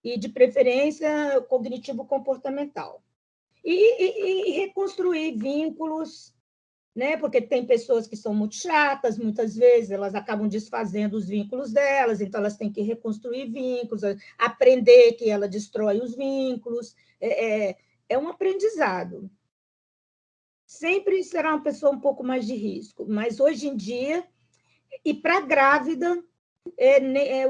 e, de preferência, cognitivo-comportamental. E reconstruir vínculos, né? Porque tem pessoas que são muito chatas, muitas vezes elas acabam desfazendo os vínculos delas, então elas têm que reconstruir vínculos, aprender que ela destrói os vínculos, é um aprendizado. Sempre será uma pessoa um pouco mais de risco, mas hoje em dia, e para grávida,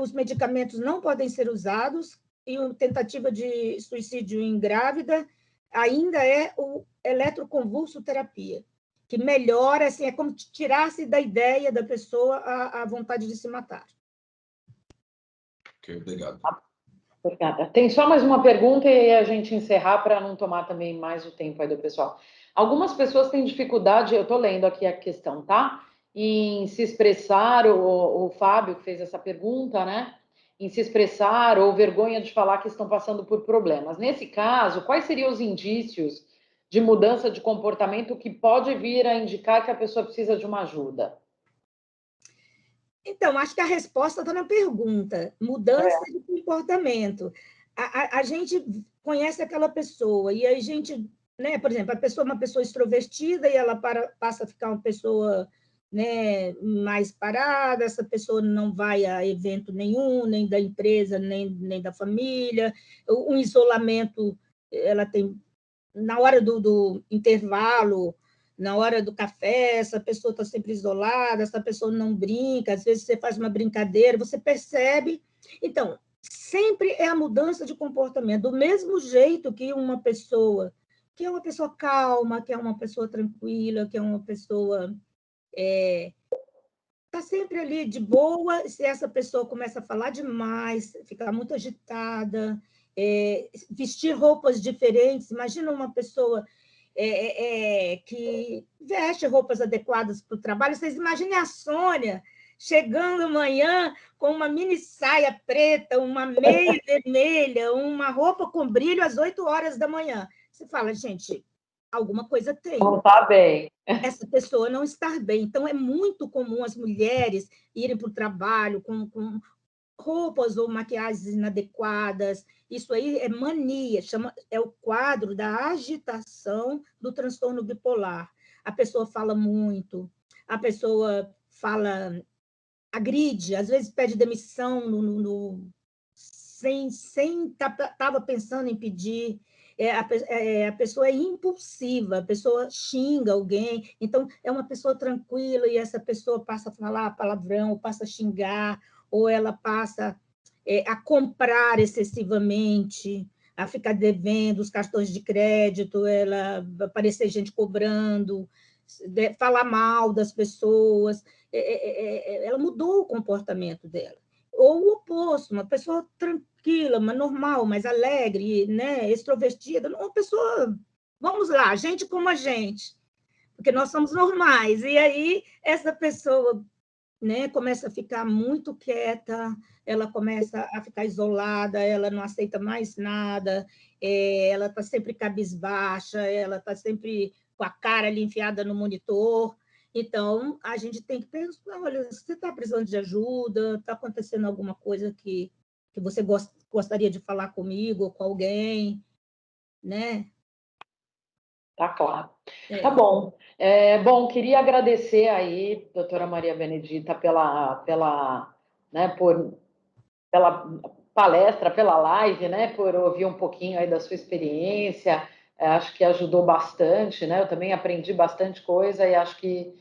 os medicamentos não podem ser usados, e a tentativa de suicídio em grávida ainda é o eletroconvulsoterapia, que melhora, assim, é como tirasse da ideia da pessoa a vontade de se matar. Ok, obrigado. Obrigada. Tem só mais uma pergunta e a gente encerrar para não tomar também mais o tempo aí do pessoal. Algumas pessoas têm dificuldade, eu estou lendo aqui a questão, tá? Em se expressar, o Fábio que fez essa pergunta, né? Em se expressar ou vergonha de falar que estão passando por problemas. Nesse caso, quais seriam os indícios de mudança de comportamento que pode vir a indicar que a pessoa precisa de uma ajuda? Então, acho que a resposta está na pergunta. Mudança de comportamento. A gente conhece aquela pessoa e a gente, né, por exemplo, a pessoa é uma pessoa extrovertida e ela passa a ficar uma pessoa, né, mais parada, essa pessoa não vai a evento nenhum, nem da empresa, nem da família, um isolamento, ela tem, na hora do intervalo, na hora do café, essa pessoa está sempre isolada, essa pessoa não brinca, às vezes você faz uma brincadeira, você percebe. Então, sempre é a mudança de comportamento, do mesmo jeito que uma pessoa que é uma pessoa calma, que é uma pessoa tranquila, que é uma pessoa está sempre ali de boa, se essa pessoa começa a falar demais, ficar muito agitada, vestir roupas diferentes, imagina uma pessoa que veste roupas adequadas para o trabalho, vocês imaginem a Sônia chegando amanhã com uma mini saia preta, uma meia vermelha, uma roupa com brilho às 8 horas da manhã. Você fala, gente, alguma coisa tem. Não está bem. Essa pessoa não está bem. Então, é muito comum as mulheres irem para o trabalho com roupas ou maquiagens inadequadas. Isso aí é mania, é o quadro da agitação do transtorno bipolar. A pessoa fala muito, a pessoa agride, às vezes pede demissão sem estava pensando em pedir. A pessoa é impulsiva, a pessoa xinga alguém, então é uma pessoa tranquila e essa pessoa passa a falar palavrão, passa a xingar, ou ela passa a comprar excessivamente, a ficar devendo os cartões de crédito, ela aparecer gente cobrando, falar mal das pessoas, ela mudou o comportamento dela. Ou o oposto, uma pessoa tranquila, mas normal, mais alegre, né? Extrovertida, uma pessoa, vamos lá, gente como a gente, porque nós somos normais. E aí essa pessoa, né, começa a ficar muito quieta, ela começa a ficar isolada, ela não aceita mais nada, ela está sempre cabisbaixa, ela está sempre com a cara ali enfiada no monitor. Então, a gente tem que pensar, olha, você está precisando de ajuda, está acontecendo alguma coisa que você gostaria de falar comigo ou com alguém, né? Tá claro. Tá bom. Bom, queria agradecer aí, doutora Maria Benedita, né, pela palestra, pela live, né, por ouvir um pouquinho aí da sua experiência. Acho que ajudou bastante, né? Eu também aprendi bastante coisa e acho que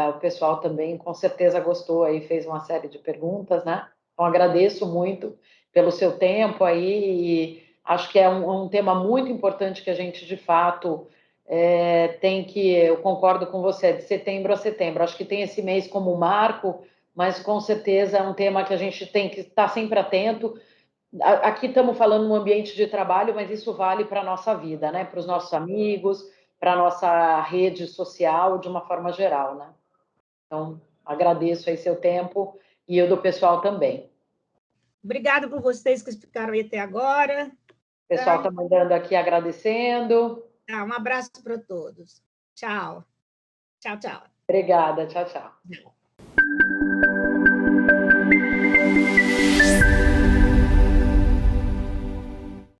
o pessoal também com certeza gostou aí, fez uma série de perguntas, né? Então agradeço muito pelo seu tempo aí e acho que é um tema muito importante que a gente de fato eu concordo com você, de setembro a setembro. Acho que tem esse mês como marco, mas com certeza é um tema que a gente tem que estar sempre atento. Aqui estamos falando no ambiente de trabalho, mas isso vale para a nossa vida, né? Para os nossos amigos, para a nossa rede social, de uma forma geral, né? Então, agradeço aí seu tempo e eu do pessoal também. Obrigada por vocês que ficaram aí até agora. O pessoal está mandando aqui agradecendo. Um abraço para todos. Tchau. Tchau, tchau. Obrigada. Tchau, tchau.